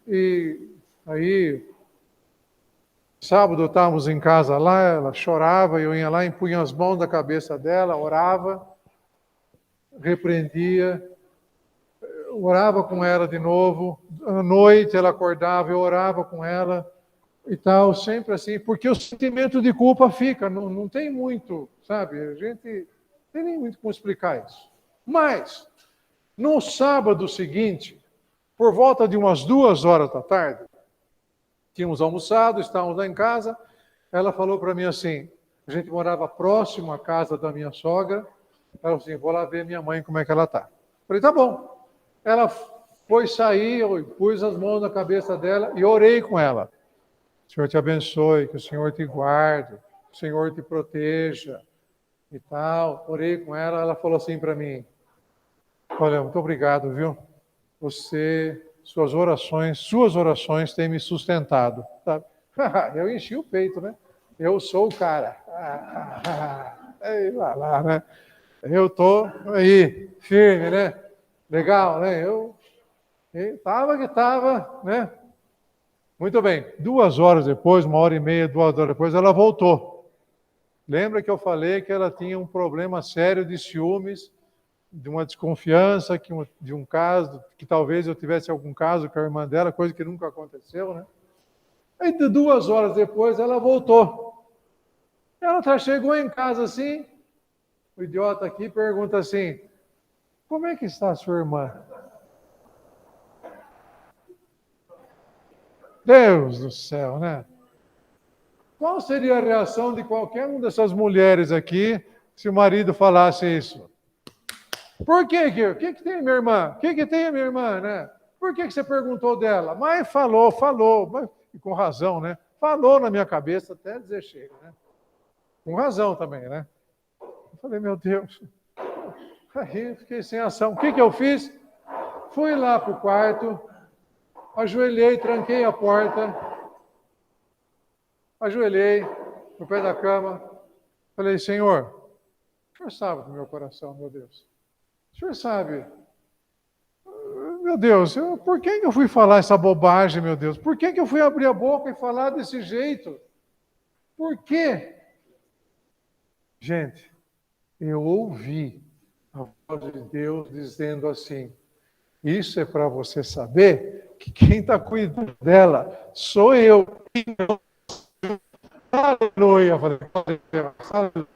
Speaker 3: E aí, sábado estávamos em casa lá, ela chorava, eu ia lá, impunha as mãos na cabeça dela, orava, repreendia, orava com ela de novo. À noite ela acordava, eu orava com ela e tal, sempre assim, porque o sentimento de culpa fica, não tem muito, sabe? A gente não tem nem muito como explicar isso. Mas, no sábado seguinte, por volta de umas 2h da tarde, tínhamos almoçado, estávamos lá em casa, ela falou para mim assim, a gente morava próximo à casa da minha sogra, ela falou assim, vou lá ver minha mãe como é que ela está. Falei, tá bom. Ela foi sair, eu pus as mãos na cabeça dela e orei com ela. O Senhor te abençoe, que o Senhor te guarde, que o Senhor te proteja e tal. Orei com ela, ela falou assim para mim, olha, muito obrigado, viu? Suas orações têm me sustentado. Sabe? Eu enchi o peito, né? Eu sou o cara. Aí, lá, né? Eu estou aí, firme, né? Legal, né? Eu estava, né? Muito bem. 2 horas depois, 1h30, 2 horas depois, ela voltou. Lembra que eu falei que ela tinha um problema sério de ciúmes, de uma desconfiança, de um caso, que talvez eu tivesse algum caso com a irmã dela, coisa que nunca aconteceu, né? Aí, 2 horas depois, ela voltou. Ela chegou em casa assim, o idiota aqui pergunta assim, como é que está a sua irmã? Deus do céu, né? Qual seria a reação de qualquer uma dessas mulheres aqui se o marido falasse isso? Por quê? O que tem a minha irmã? O que tem a minha irmã, né? Por que você perguntou dela? Mas falou, mas, e com razão, né? Falou na minha cabeça até dizer chega, né? Com razão também, né? Eu falei, meu Deus. Aí fiquei sem ação. O que eu fiz? Fui lá para o quarto, ajoelhei, tranquei a porta, ajoelhei no pé da cama, falei, Senhor, o Senhor sabe do meu coração, meu Deus. O Senhor sabe, meu Deus, por que eu fui falar essa bobagem, meu Deus? Por que eu fui abrir a boca e falar desse jeito? Por quê? Gente, eu ouvi a voz de Deus dizendo assim, isso é para você saber que quem está cuidando dela sou eu. Aleluia. Falei, aleluia.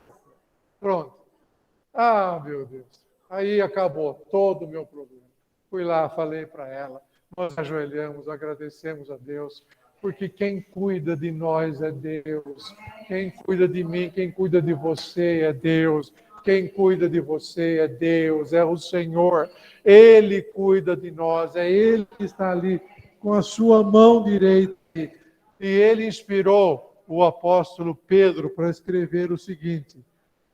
Speaker 3: Pronto. Ah, meu Deus. Aí acabou todo o meu problema. Fui lá, falei para ela, nós ajoelhamos, agradecemos a Deus, porque quem cuida de nós é Deus. Quem cuida de mim, quem cuida de você é Deus. Quem cuida de você é Deus, é o Senhor. Ele cuida de nós, é Ele que está ali com a sua mão direita. E Ele inspirou o apóstolo Pedro para escrever o seguinte: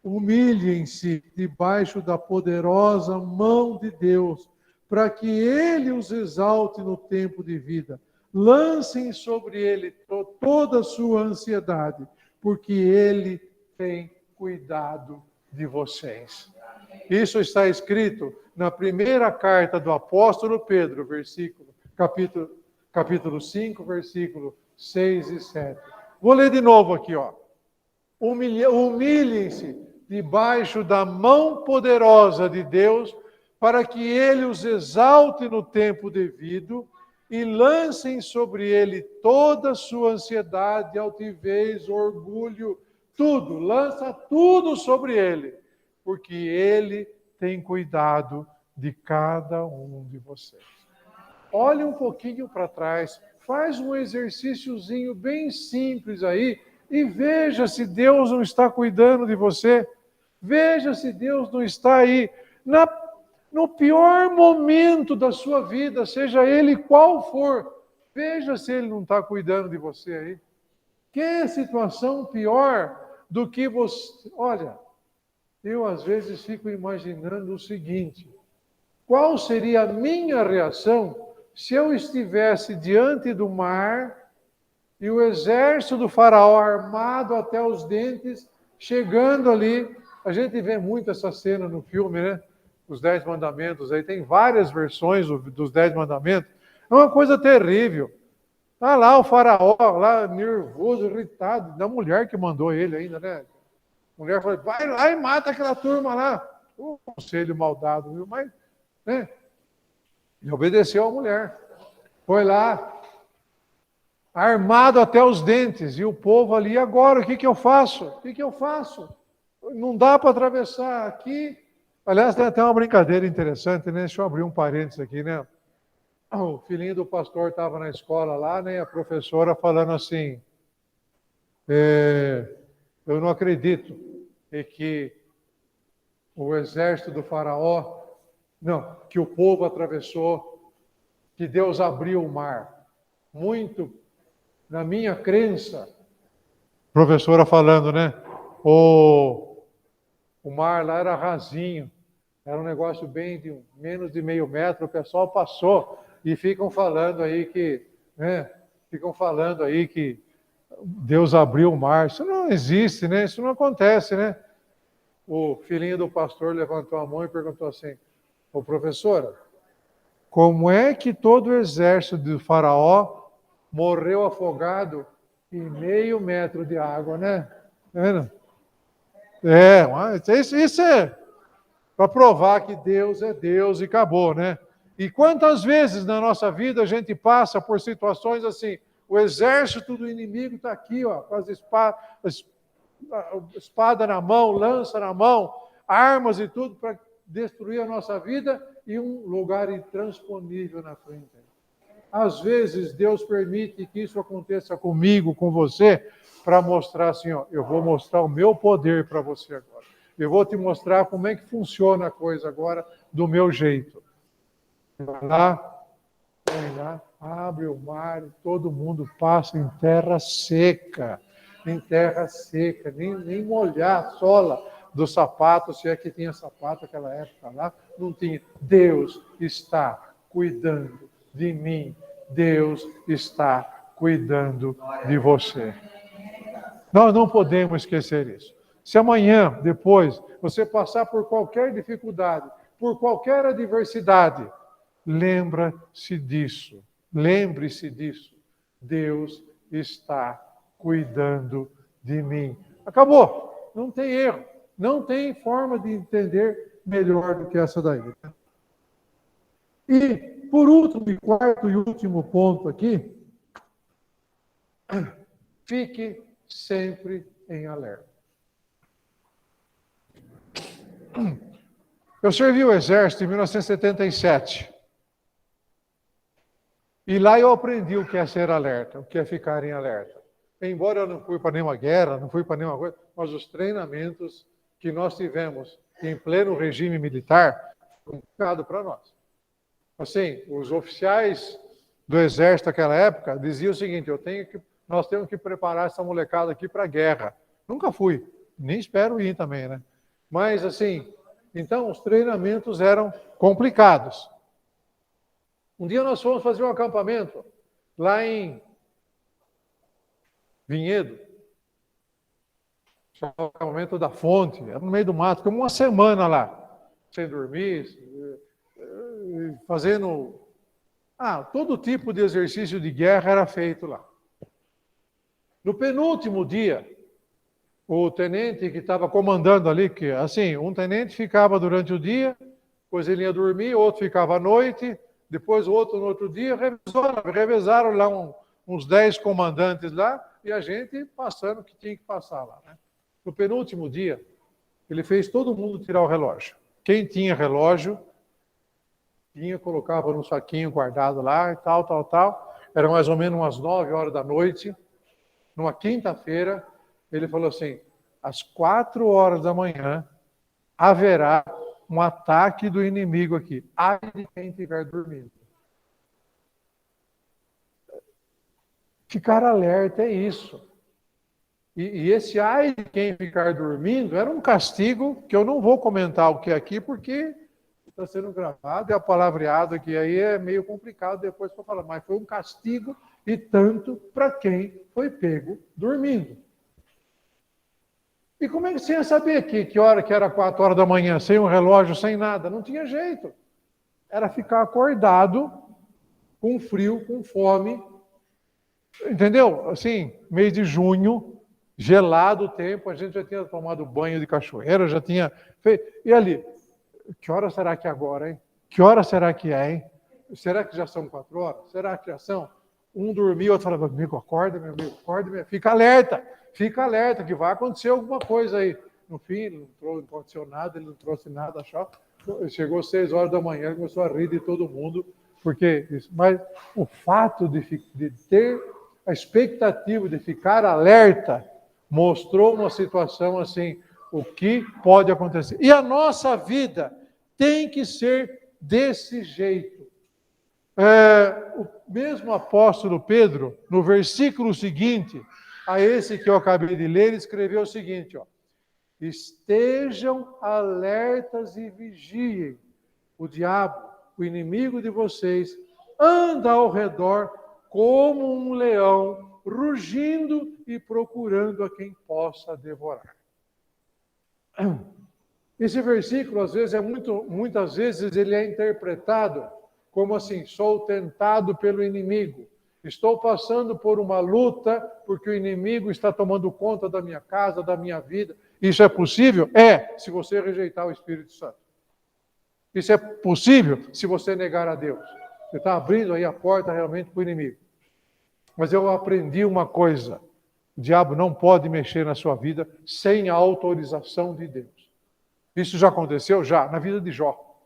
Speaker 3: humilhem-se debaixo da poderosa mão de Deus, para que Ele os exalte no tempo de vida. Lancem sobre Ele toda a sua ansiedade, porque Ele tem cuidado de vocês. Isso está escrito na primeira carta do apóstolo Pedro, capítulo 5, versículo 6 e 7. Vou ler de novo aqui, ó. Humilhem-se debaixo da mão poderosa de Deus, para que Ele os exalte no tempo devido, e lancem sobre Ele toda a sua ansiedade, altivez, orgulho, tudo, lança tudo sobre Ele, porque Ele tem cuidado de cada um de vocês. Olhe um pouquinho para trás, faz um exercíciozinho bem simples aí, e veja se Deus não está cuidando de você. Veja se Deus não está aí no pior momento da sua vida, seja ele qual for. Veja se Ele não está cuidando de você aí. Que situação pior do que você... Olha, eu às vezes fico imaginando o seguinte: qual seria a minha reação se eu estivesse diante do mar e o exército do faraó armado até os dentes, chegando ali? A gente vê muito essa cena no filme, né? Os 10 Mandamentos, aí tem várias versões dos 10 Mandamentos. É uma coisa terrível. Tá lá o faraó, lá nervoso, irritado, da mulher que mandou ele ainda, né? A mulher falou, vai lá e mata aquela turma lá. O conselho maldado, viu? Mas, né? Ele obedeceu à mulher. Foi lá, armado até os dentes, e o povo ali, agora, o que eu faço? O que eu faço? Não dá para atravessar aqui. Aliás, tem até uma brincadeira interessante, né? Deixa eu abrir um parênteses aqui, né? O filhinho do pastor estava na escola lá, né? A professora falando assim, eu não acredito que o exército do faraó, não, que o povo atravessou, que Deus abriu o mar. Muito, na minha crença, professora falando, né? O mar lá era rasinho, era um negócio bem de menos de meio metro, o pessoal passou e ficam falando aí que Deus abriu o mar. Isso não existe, né? Isso não acontece, né? O filhinho do pastor levantou a mão e perguntou assim, ô professora, como é que todo o exército do faraó morreu afogado em meio metro de água, né? Tá vendo? Isso é para provar que Deus é Deus e acabou, né? E quantas vezes na nossa vida a gente passa por situações assim, o exército do inimigo está aqui, ó, com as espada na mão, lança na mão, armas e tudo para destruir a nossa vida e um lugar intransponível na frente. Às vezes Deus permite que isso aconteça comigo, com você, para mostrar assim, ó, eu vou mostrar o meu poder para você agora. Eu vou te mostrar como é que funciona a coisa agora do meu jeito. Vai lá, abre o mar, todo mundo passa em terra seca. Em terra seca, nem molhar a sola do sapato, se é que tinha sapato naquela época lá, não tinha. Deus está cuidando de mim. Deus está cuidando de você. Nós não podemos esquecer isso. Se amanhã, depois, você passar por qualquer dificuldade, por qualquer adversidade, lembre-se disso. Deus está cuidando de mim. Acabou. Não tem erro. Não tem forma de entender melhor do que essa daí. E, por último, e quarto e último ponto aqui, fique sempre em alerta. Eu servi o exército em 1977. E lá eu aprendi o que é ser alerta, o que é ficar em alerta. Embora eu não fui para nenhuma guerra, não fui para nenhuma coisa, mas os treinamentos que nós tivemos em pleno regime militar foram complicados para nós. Assim, os oficiais do exército naquela época diziam o seguinte: nós temos que preparar essa molecada aqui para a guerra. Nunca fui, nem espero ir também, né? Mas assim, então os treinamentos eram complicados. Um dia nós fomos fazer um acampamento lá em Vinhedo, chamava o acampamento da Fonte, era no meio do mato, ficamos uma semana lá, sem dormir, fazendo todo tipo de exercício de guerra era feito lá. No penúltimo dia, o tenente que estava comandando ali, que assim, um tenente ficava durante o dia, depois ele ia dormir, outro ficava à noite, depois o outro no outro dia, revezaram lá uns 10 comandantes lá, e a gente passando o que tinha que passar lá, né? No penúltimo dia, ele fez todo mundo tirar o relógio. Quem tinha relógio, colocava num saquinho guardado lá, e tal. Era mais ou menos umas 9 horas da noite, numa quinta-feira, ele falou assim: às 4 horas da manhã, haverá um ataque do inimigo aqui. Ai de quem estiver dormindo. Ficar alerta é isso. E esse ai de quem ficar dormindo era um castigo que eu não vou comentar o que é aqui, porque está sendo gravado, é palavreado aqui, aí é meio complicado depois para falar, mas foi um castigo e tanto para quem foi pego dormindo. E como é que você ia saber que hora que era 4 horas da manhã, sem um relógio, sem nada? Não tinha jeito. Era ficar acordado, com frio, com fome. Entendeu? Assim, mês de junho, gelado o tempo, a gente já tinha tomado banho de cachoeira, já tinha feito. E ali, que hora será que é agora, hein? Que hora será que é, hein? Será que já são 4 horas? Será que já são? Um dormiu, outro falava, amigo, acorda, meu amigo, acorda, meu. Fica alerta, que vai acontecer alguma coisa aí. No fim, não aconteceu nada, ele não trouxe nada, achou. Chegou 6 horas da manhã, começou a rir de todo mundo, porque mas o fato de ter a expectativa de ficar alerta mostrou uma situação assim, o que pode acontecer. E a nossa vida tem que ser desse jeito. O mesmo apóstolo Pedro, no versículo seguinte, a esse que eu acabei de ler, ele escreveu o seguinte, ó: estejam alertas e vigiem. O diabo, o inimigo de vocês, anda ao redor como um leão, rugindo e procurando a quem possa devorar. Esse versículo, às vezes, muitas vezes, ele é interpretado como assim: sou tentado pelo inimigo, estou passando por uma luta porque o inimigo está tomando conta da minha casa, da minha vida. Isso é possível? É, se você rejeitar o Espírito Santo. Isso é possível se você negar a Deus. Você está abrindo aí a porta realmente para o inimigo. Mas eu aprendi uma coisa: o diabo não pode mexer na sua vida sem a autorização de Deus. Isso já aconteceu? Já, na vida de Jó.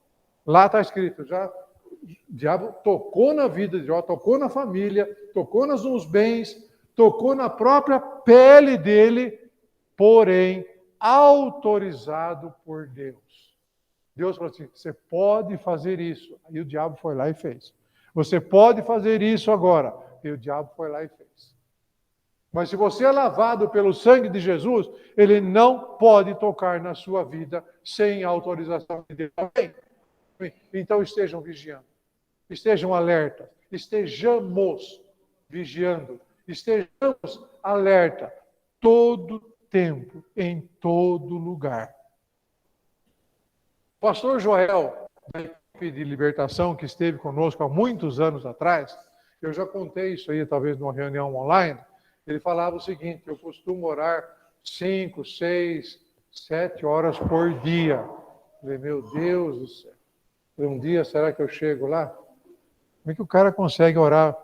Speaker 3: Lá está escrito, já o diabo tocou na vida de Jó, tocou na família, tocou nos bens, tocou na própria pele dele, porém autorizado por Deus. Deus falou assim: você pode fazer isso. Aí o diabo foi lá e fez. Você pode fazer isso agora. E o diabo foi lá e fez. Mas se você é lavado pelo sangue de Jesus, ele não pode tocar na sua vida sem a autorização de Deus. Amém? Então estejam vigiando. Estejam alerta. Estejamos vigiando. Estejamos alerta. Todo tempo, em todo lugar. O pastor Joel, da equipe de libertação que esteve conosco há muitos anos atrás, eu já contei isso aí, talvez numa reunião online, ele falava o seguinte: eu costumo orar 5, 6, 7 horas por dia. Eu falei, meu Deus do céu. Um dia, será que eu chego lá? Como é que o cara consegue orar?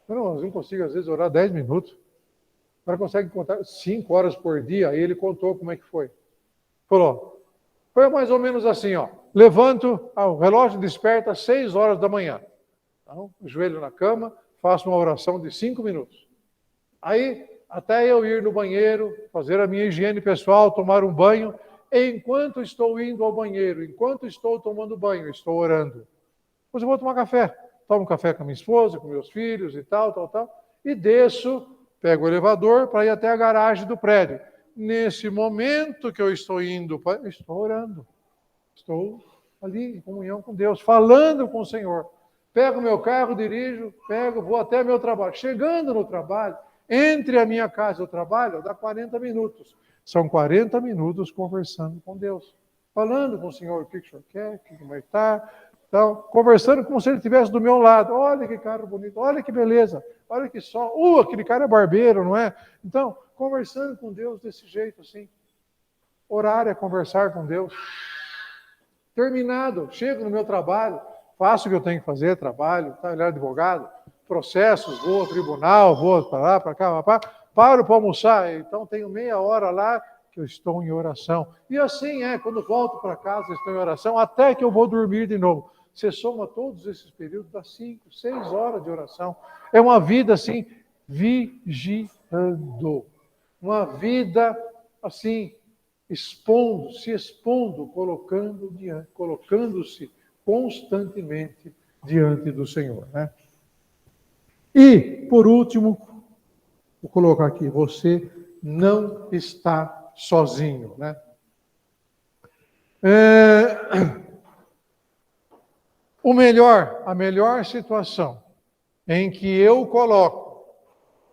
Speaker 3: Eu não consigo, às vezes, orar 10 minutos. cara consegue contar 5 horas por dia, aí ele contou como é que foi. Falou, foi mais ou menos assim, ó. Levanto, o relógio desperta às 6 horas da manhã. Então, joelho na cama, faço uma oração de 5 minutos. Aí, até eu ir no banheiro, fazer a minha higiene pessoal, tomar um banho, enquanto estou indo ao banheiro, enquanto estou tomando banho, estou orando. Depois eu vou tomar café. Tomo café com a minha esposa, com meus filhos e tal, e desço, pego o elevador para ir até a garagem do prédio. Nesse momento que eu estou indo, estou orando. Estou ali em comunhão com Deus, falando com o Senhor. Pego meu carro, dirijo, vou até meu trabalho. Chegando no trabalho, entre a minha casa e o trabalho, dá 40 minutos. São 40 minutos conversando com Deus. Falando com o Senhor, o que o Senhor quer, como é que está. Então, conversando como se ele estivesse do meu lado. Olha que carro bonito, olha que beleza, olha que sol. Aquele cara é barbeiro, não é? Então, conversando com Deus desse jeito assim. Orar é conversar com Deus. Terminado, chego no meu trabalho, faço o que eu tenho que fazer, trabalho, ele é advogado, processos, vou ao tribunal, vou para lá, para cá, paro para almoçar, então tenho meia hora lá que eu estou em oração. E assim quando volto para casa, estou em oração, até que eu vou dormir de novo. Você soma todos esses períodos, dá 5, 6 horas de oração. É uma vida assim, vigiando. Uma vida assim, se expondo, colocando-se constantemente diante do Senhor, né? E, por último, vou colocar aqui, você não está sozinho, né? A melhor situação em que eu coloco,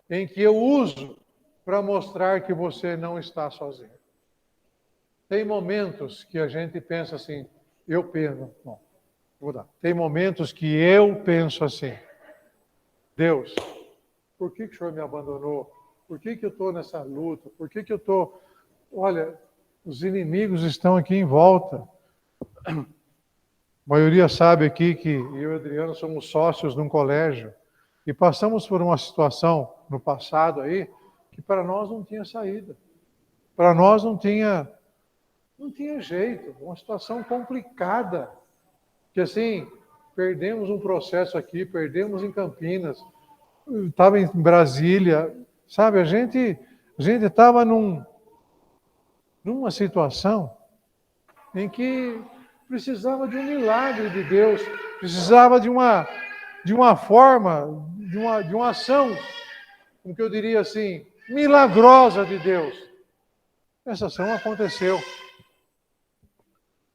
Speaker 3: em que eu uso para mostrar que você não está sozinho. Tem momentos que a gente pensa assim, tem momentos que eu penso assim, Deus, por que o Senhor me abandonou? Por que eu estou nessa luta? Por que eu estou... Olha, os inimigos estão aqui em volta. A maioria sabe aqui que eu e o Adriano somos sócios num colégio e passamos por uma situação no passado aí que para nós não tinha saída. Para nós não tinha jeito, uma situação complicada. Que assim, perdemos um processo aqui, perdemos em Campinas, estava em Brasília, sabe? A gente estava numa situação em que precisava de um milagre de Deus, precisava de uma forma, de uma ação, como que eu diria assim, milagrosa de Deus. Essa ação aconteceu.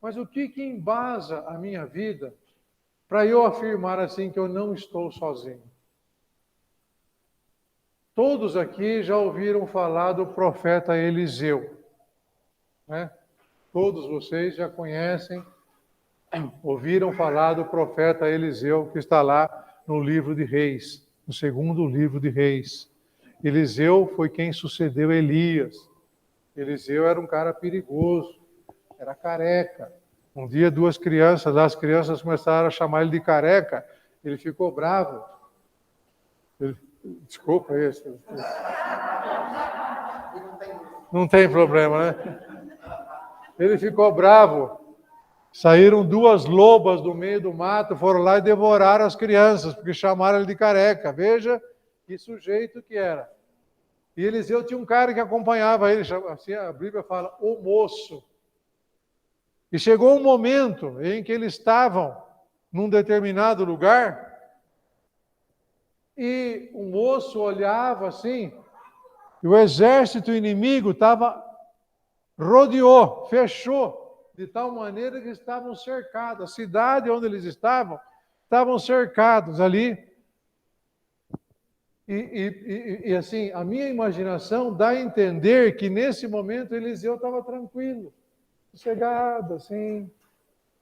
Speaker 3: Mas o que embasa a minha vida para eu afirmar assim que eu não estou sozinho? Todos aqui já ouviram falar do profeta Eliseu, né? Todos vocês já conhecem, ouviram falar do profeta Eliseu, que está lá no livro de Reis, no segundo livro de Reis. Eliseu foi quem sucedeu Elias. Eliseu era um cara perigoso, era careca. Um dia as crianças começaram a chamar ele de careca, ele ficou bravo. Desculpa esse. Não tem problema, né? Ele ficou bravo. Saíram 2 lobas do meio do mato, foram lá e devoraram as crianças, porque chamaram ele de careca. Veja que sujeito que era. E Eliseu tinha um cara que acompanhava ele, assim a Bíblia fala, o moço. E chegou um momento em que eles estavam num determinado lugar e o moço olhava assim e o exército inimigo rodeou, fechou, de tal maneira que estavam cercados. A cidade onde eles estavam cercados ali. E assim, a minha imaginação dá a entender que nesse momento Eliseu estava tranquilo, sossegado, assim,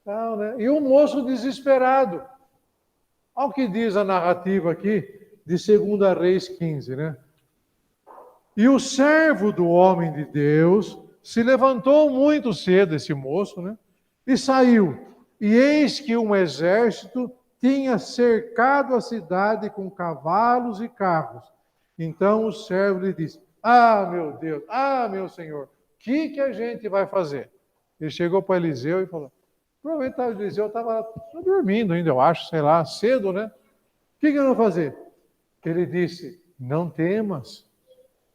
Speaker 3: tal, né? E o moço desesperado. Olha o que diz a narrativa aqui de 2 Reis 15, né? E o servo do homem de Deus se levantou muito cedo, esse moço, né? E saiu. E eis que um exército tinha cercado a cidade com cavalos e carros. Então o servo lhe disse, Ah, meu Deus, ah, meu Senhor, o que a gente vai fazer? Ele chegou para Eliseu e falou, provavelmente Eliseu estava dormindo ainda, eu acho, sei lá, cedo, né? O que eu vou fazer? Ele disse, não temas,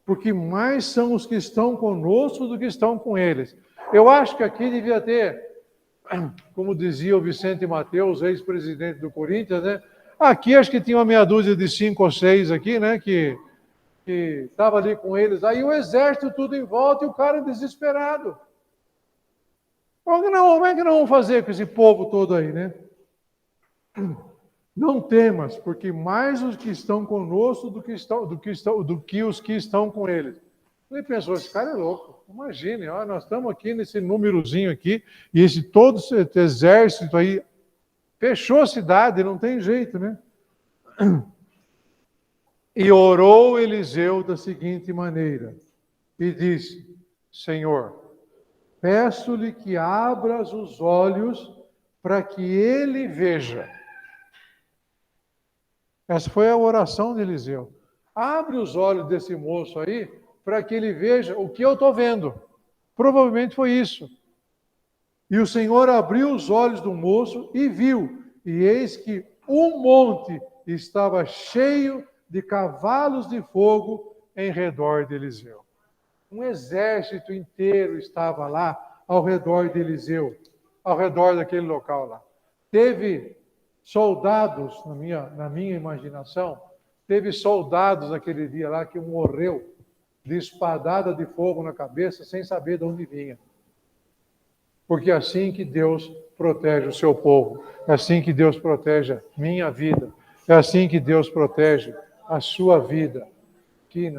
Speaker 3: porque mais são os que estão conosco do que estão com eles. Eu acho que aqui devia ter, como dizia o Vicente Mateus, ex-presidente do Corinthians, né? Aqui acho que tinha uma meia dúzia de 5 ou 6 aqui, né? Que estava ali com eles. Aí o exército tudo em volta e o cara desesperado. Como é que não vamos fazer com esse povo todo aí, né? Não temas, porque mais os que estão conosco do que os que estão com eles. Ele pensou, esse cara é louco. Imagine, ó, nós estamos aqui nesse númerozinho aqui, e todo esse exército aí fechou a cidade, não tem jeito, né? E orou Eliseu da seguinte maneira, e disse, Senhor, peço-lhe que abras os olhos para que ele veja. Essa foi a oração de Eliseu. Abre os olhos desse moço aí para que ele veja o que eu estou vendo. Provavelmente foi isso. E o Senhor abriu os olhos do moço e viu. E eis que um monte estava cheio de cavalos de fogo em redor de Eliseu. Um exército inteiro estava lá ao redor de Eliseu, ao redor daquele local lá. Teve soldados, na minha imaginação, teve soldados naquele dia lá que morreu de espadada de fogo na cabeça sem saber de onde vinha. Porque é assim que Deus protege o seu povo, é assim que Deus protege a minha vida, é assim que Deus protege a sua vida, aqui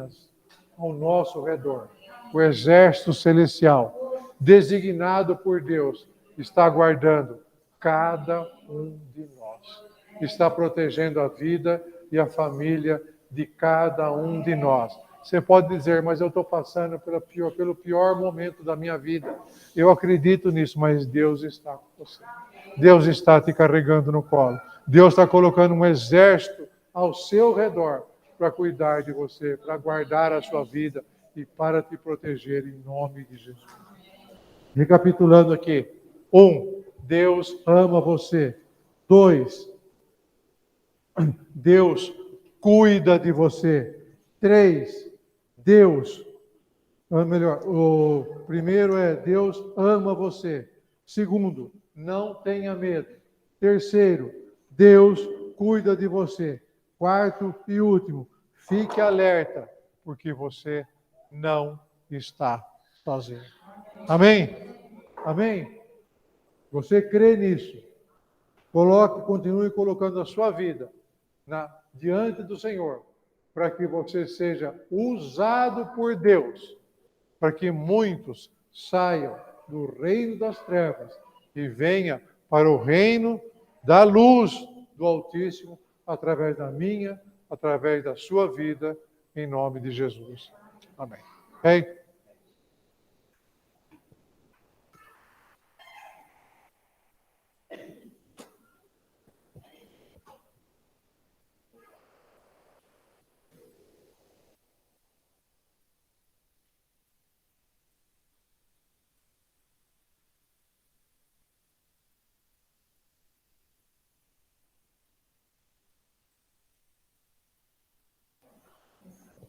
Speaker 3: ao nosso redor. O exército celestial, designado por Deus, está guardando cada um de nós. Está protegendo a vida e a família de cada um de nós. Você pode dizer, mas eu estou passando pelo pior momento da minha vida. Eu acredito nisso, mas Deus está com você. Deus está te carregando no colo. Deus está colocando um exército ao seu redor para cuidar de você, para guardar a sua vida e para te proteger em nome de Jesus. Recapitulando aqui. 1. Deus ama você. 2. Deus cuida de você. 3. Deus, o primeiro é Deus ama você. 2. Não tenha medo. 3. Deus cuida de você. 4. e último, fique alerta, porque você não está sozinho. Amém? Amém? Você crê nisso? Continue colocando a sua vida diante do Senhor, para que você seja usado por Deus, para que muitos saiam do reino das trevas e venham para o reino da luz do Altíssimo, através da minha, através da sua vida, em nome de Jesus. Amém. Okay?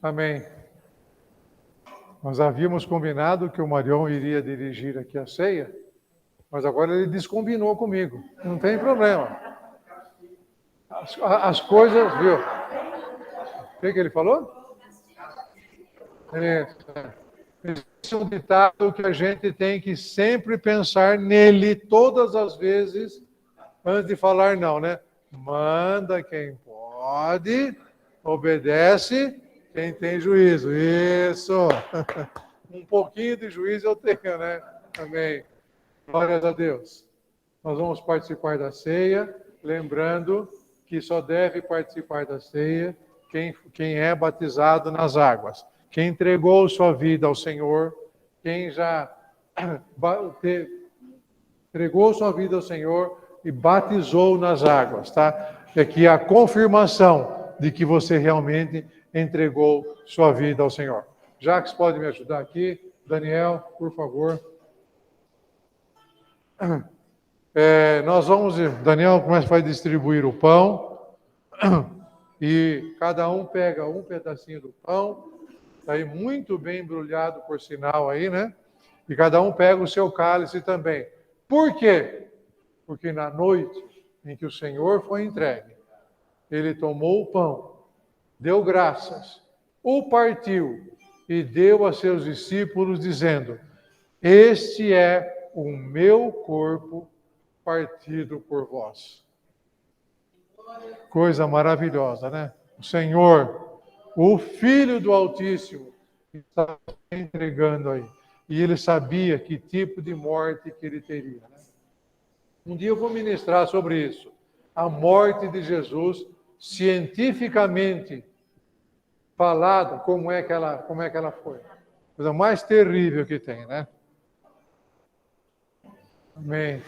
Speaker 3: Amém. Nós havíamos combinado que o Marion iria dirigir aqui a ceia, mas agora ele descombinou comigo. Não tem problema. As coisas, viu? O que ele falou? Esse é um ditado que a gente tem que sempre pensar nele todas as vezes antes de falar não, né? Manda quem pode, obedece quem tem juízo. Isso. Um pouquinho de juízo eu tenho, né? Amém. Glórias a Deus. Nós vamos participar da ceia, lembrando que só deve participar da ceia quem é batizado nas águas. Quem entregou sua vida ao Senhor, quem já entregou sua vida ao Senhor e batizou nas águas, tá? É que a confirmação de que você realmente entregou sua vida ao Senhor. Jacques, pode me ajudar aqui? Daniel, por favor. Daniel vai distribuir o pão. E cada um pega um pedacinho do pão. Está aí muito bem embrulhado, por sinal aí, né? E cada um pega o seu cálice também. Por quê? Porque na noite em que o Senhor foi entregue, ele tomou o pão, deu graças, o partiu e deu a seus discípulos, dizendo: este é o meu corpo partido por vós. Coisa maravilhosa, né? O Senhor, o Filho do Altíssimo, está entregando aí. E ele sabia que tipo de morte que ele teria, né? Um dia eu vou ministrar sobre isso. A morte de Jesus, cientificamente falada, como é que ela foi. Coisa mais terrível que tem, né? Amém.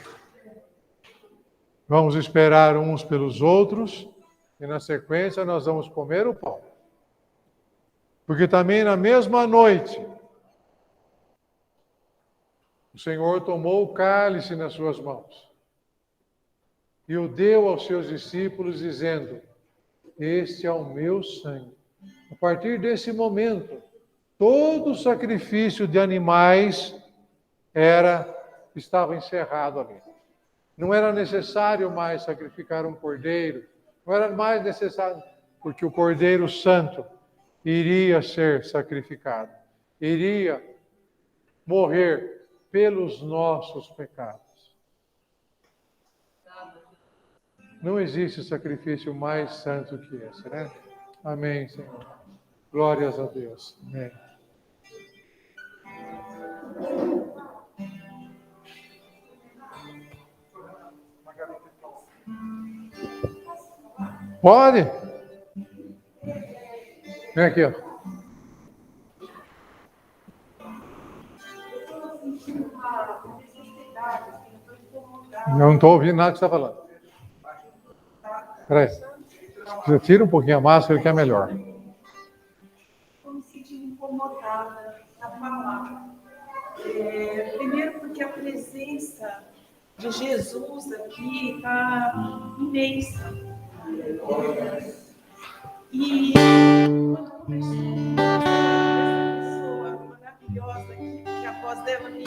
Speaker 3: Vamos esperar uns pelos outros e na sequência nós vamos comer o pão. Porque também na mesma noite, o Senhor tomou o cálice nas suas mãos e o deu aos seus discípulos, dizendo: este é o meu sangue. A partir desse momento, todo o sacrifício de animais estava encerrado ali. Não era necessário mais sacrificar um cordeiro, não era mais necessário, porque o Cordeiro Santo iria ser sacrificado, iria morrer pelos nossos pecados. Não existe sacrifício mais santo que esse, né? Amém, Senhor. Glórias a Deus. Amém. Pode? Vem aqui, ó. Eu não estou ouvindo nada que você está falando. Espera aí. Você tira um pouquinho a máscara que é melhor.
Speaker 4: Estou me sentindo incomodada a falar. Primeiro porque a presença de Jesus aqui está imensa. E quando começou essa pessoa maravilhosa aqui, que a voz dela me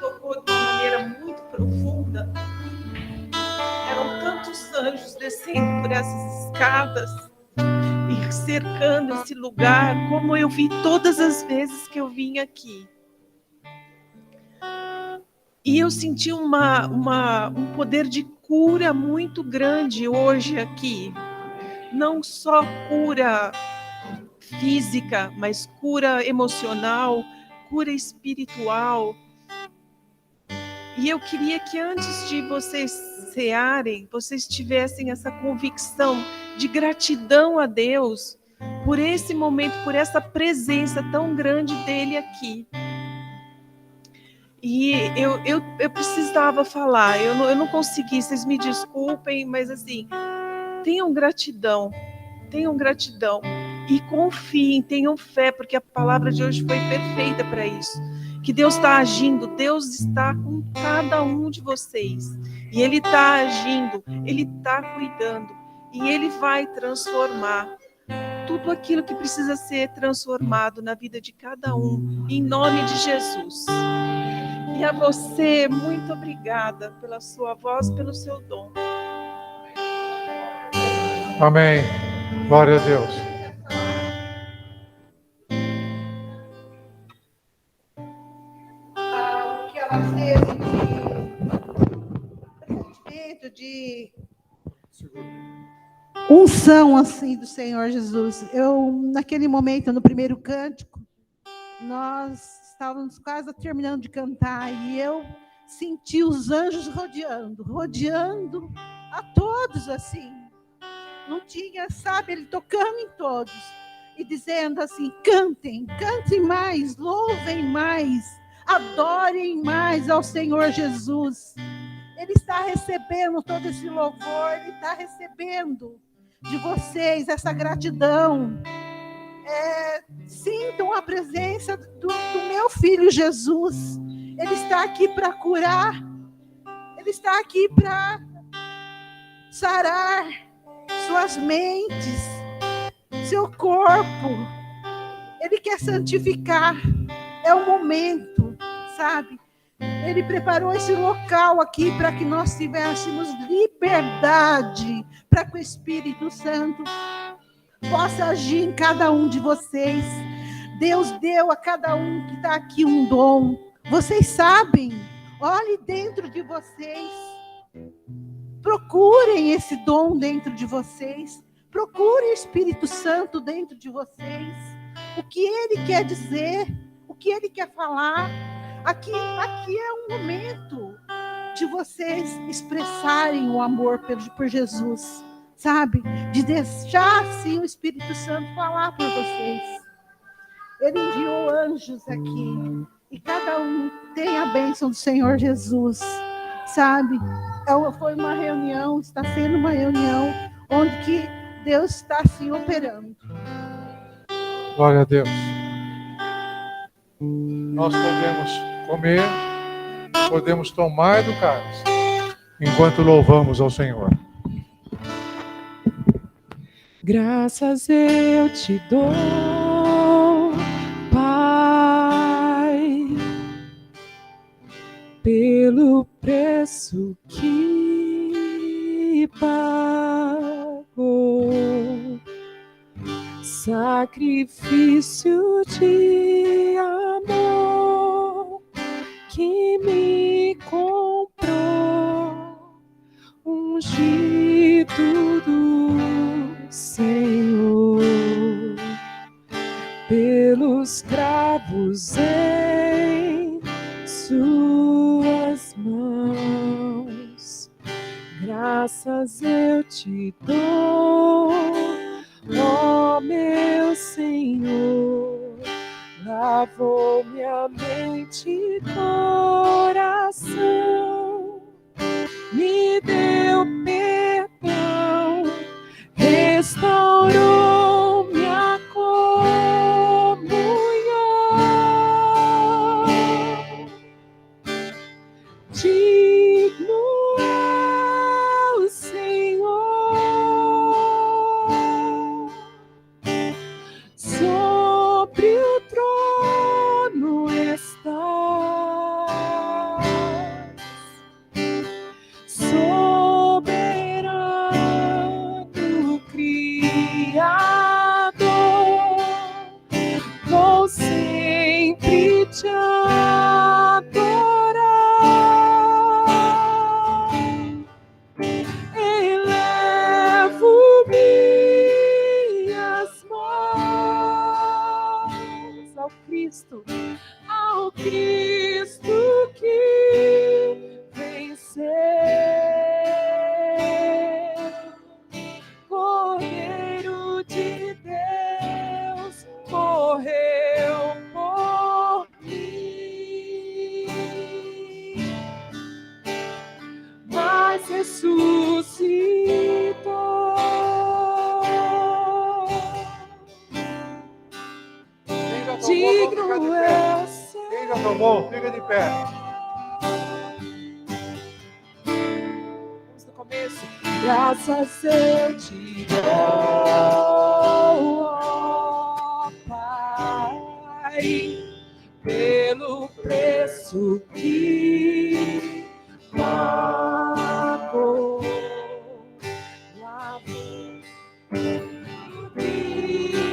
Speaker 4: tocou de uma maneira muito profunda, eram tantos anjos descendo por essas escadas e cercando esse lugar, como eu vi todas as vezes que eu vim aqui. E eu senti um poder de cura muito grande hoje aqui. Não só cura física, mas cura emocional, cura espiritual. E eu queria que antes de vocês cearem, vocês tivessem essa convicção de gratidão a Deus por esse momento, por essa presença tão grande dele aqui. E eu precisava falar, eu não consegui, vocês me desculpem, mas assim, tenham gratidão e confiem, tenham fé, porque a palavra de hoje foi perfeita para isso, que Deus está agindo, Deus está com cada um de vocês, e Ele está agindo, Ele está cuidando, e Ele vai transformar tudo aquilo que precisa ser transformado na vida de cada um, em nome de Jesus. E a você, muito obrigada pela sua voz, pelo seu dom.
Speaker 3: Amém. Glória a Deus.
Speaker 5: O que ela teve de unção assim do Senhor Jesus. Naquele momento, no primeiro cântico, nós estávamos quase terminando de cantar e eu senti os anjos rodeando a todos assim. Não tinha, sabe, ele tocando em todos e dizendo assim: cantem mais, louvem mais, adorem mais ao Senhor Jesus. Ele está recebendo todo esse louvor, ele está recebendo de vocês essa gratidão. sintam a presença do meu filho Jesus. Ele está aqui para curar. Ele está aqui para sarar suas mentes, seu corpo. Ele quer santificar. É o momento, sabe? Ele preparou esse local aqui para que nós tivéssemos liberdade, para que o Espírito Santo possa agir em cada um de vocês. Deus deu a cada um que está aqui um dom. Vocês sabem, olhe dentro de vocês. Procurem esse dom dentro de vocês. Procurem o Espírito Santo dentro de vocês. O que Ele quer dizer, o que Ele quer falar. Aqui é um momento de vocês expressarem o amor por Jesus, sabe? De deixar, sim, o Espírito Santo falar por vocês. Ele enviou anjos aqui, e cada um tem a bênção do Senhor Jesus, sabe? Foi uma reunião, está sendo uma reunião, onde que Deus está, assim, operando.
Speaker 3: Glória a Deus. Nós podemos comer, podemos tomar do cálice, enquanto louvamos ao Senhor.
Speaker 2: Graças eu te dou, Pai, pelo preço que pagou, sacrifício de amor que me comprou, ungido do Senhor, pelos cravos em suas mãos. Graças eu te dou, ó meu Senhor, lavou minha mente e coração, me deu perdão, restaurou minha comunhão. Digno é o Senhor, sobre o trono estás, soberano Criador, vou sempre te adorar. Elevo minhas mãos ao Cristo que venceu, Cordeiro de Deus, morreu por mim, mas ressuscitou. Digno é o Senhor.
Speaker 3: Quem já tomou, fica de pé.
Speaker 2: Vamos no começo. Graças eu te dou, ó Pai, pelo preço que pagou, lavou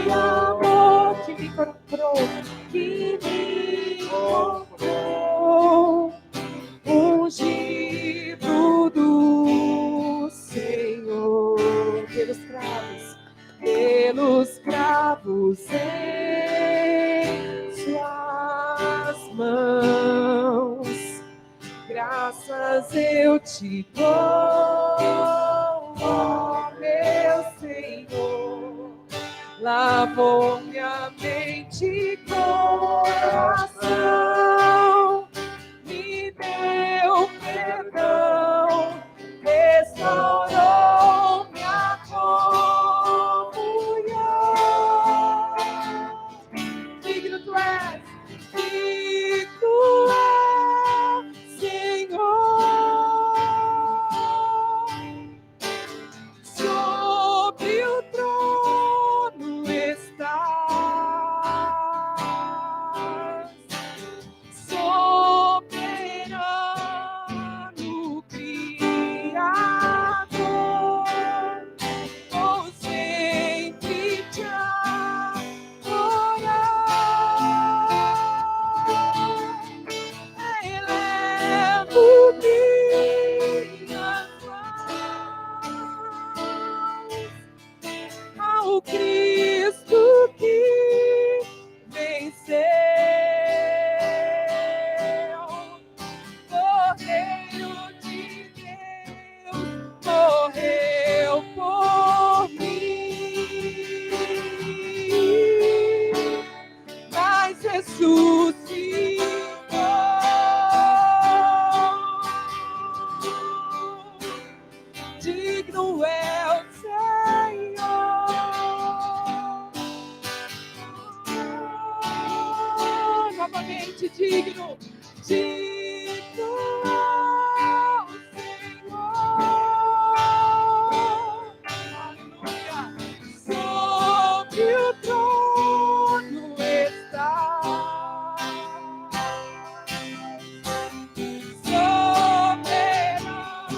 Speaker 2: de amor que me comprou, ungido do Senhor, pelos cravos em suas mãos. Graças eu te dou, ó meu Senhor, lavou minha mente e coração, me deu perdão, restaurou minha comunhão. digno é o Senhor. Novamente, digno, digno é o Senhor. Aleluia. Sobre o trono está. Soberano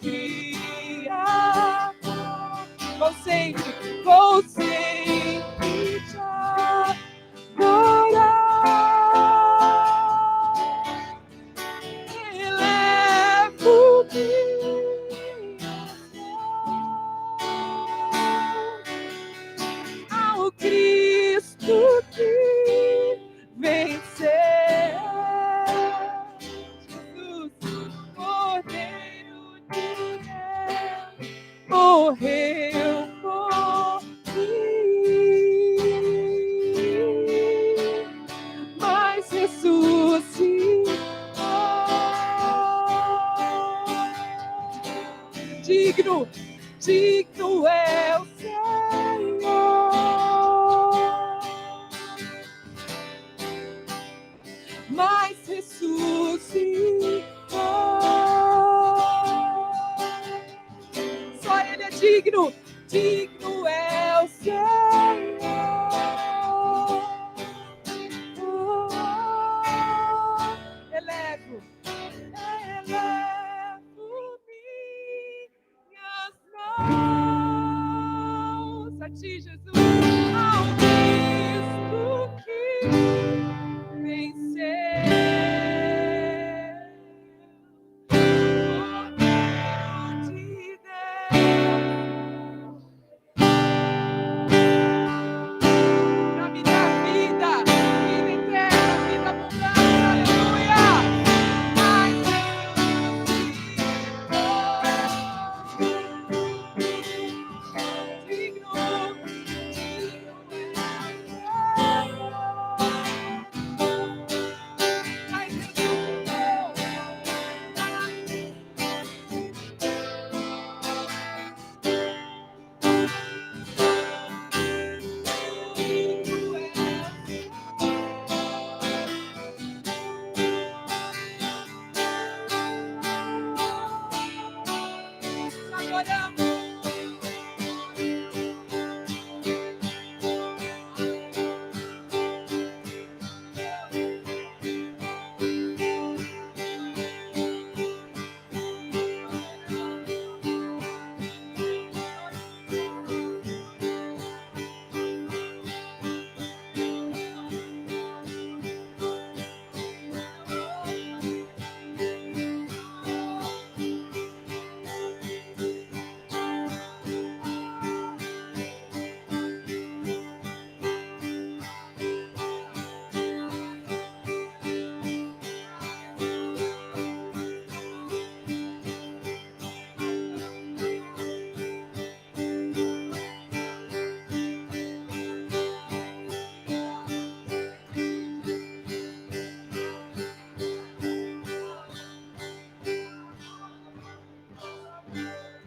Speaker 2: Criador. Vou sempre te adorar. Elevo-me ao Cristo que venceu. Jesus, Cordeiro de Deus, morreu por mim, mas ressuscitou. Digno, digno é o Senhor, mas ressuscitou. Só Ele é digno, digno é o Senhor. Elevo minhas mãos a Ti, Jesus, ao Cristo que venceu. Cordeiro de Deus, pra me dar vida, vida eterna, vida abundante, aleluia. Mas digno,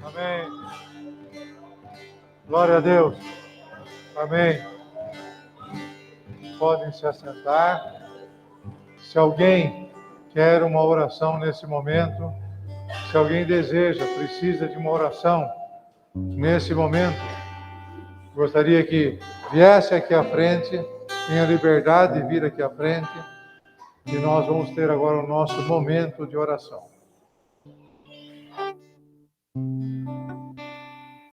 Speaker 3: Amém. Glória a Deus. Amém. Podem se assentar. Se alguém quer uma oração nesse momento, se alguém deseja, precisa de uma oração nesse momento, gostaria que viesse aqui à frente, tenha liberdade de vir aqui à frente, e nós vamos ter agora o nosso momento de oração.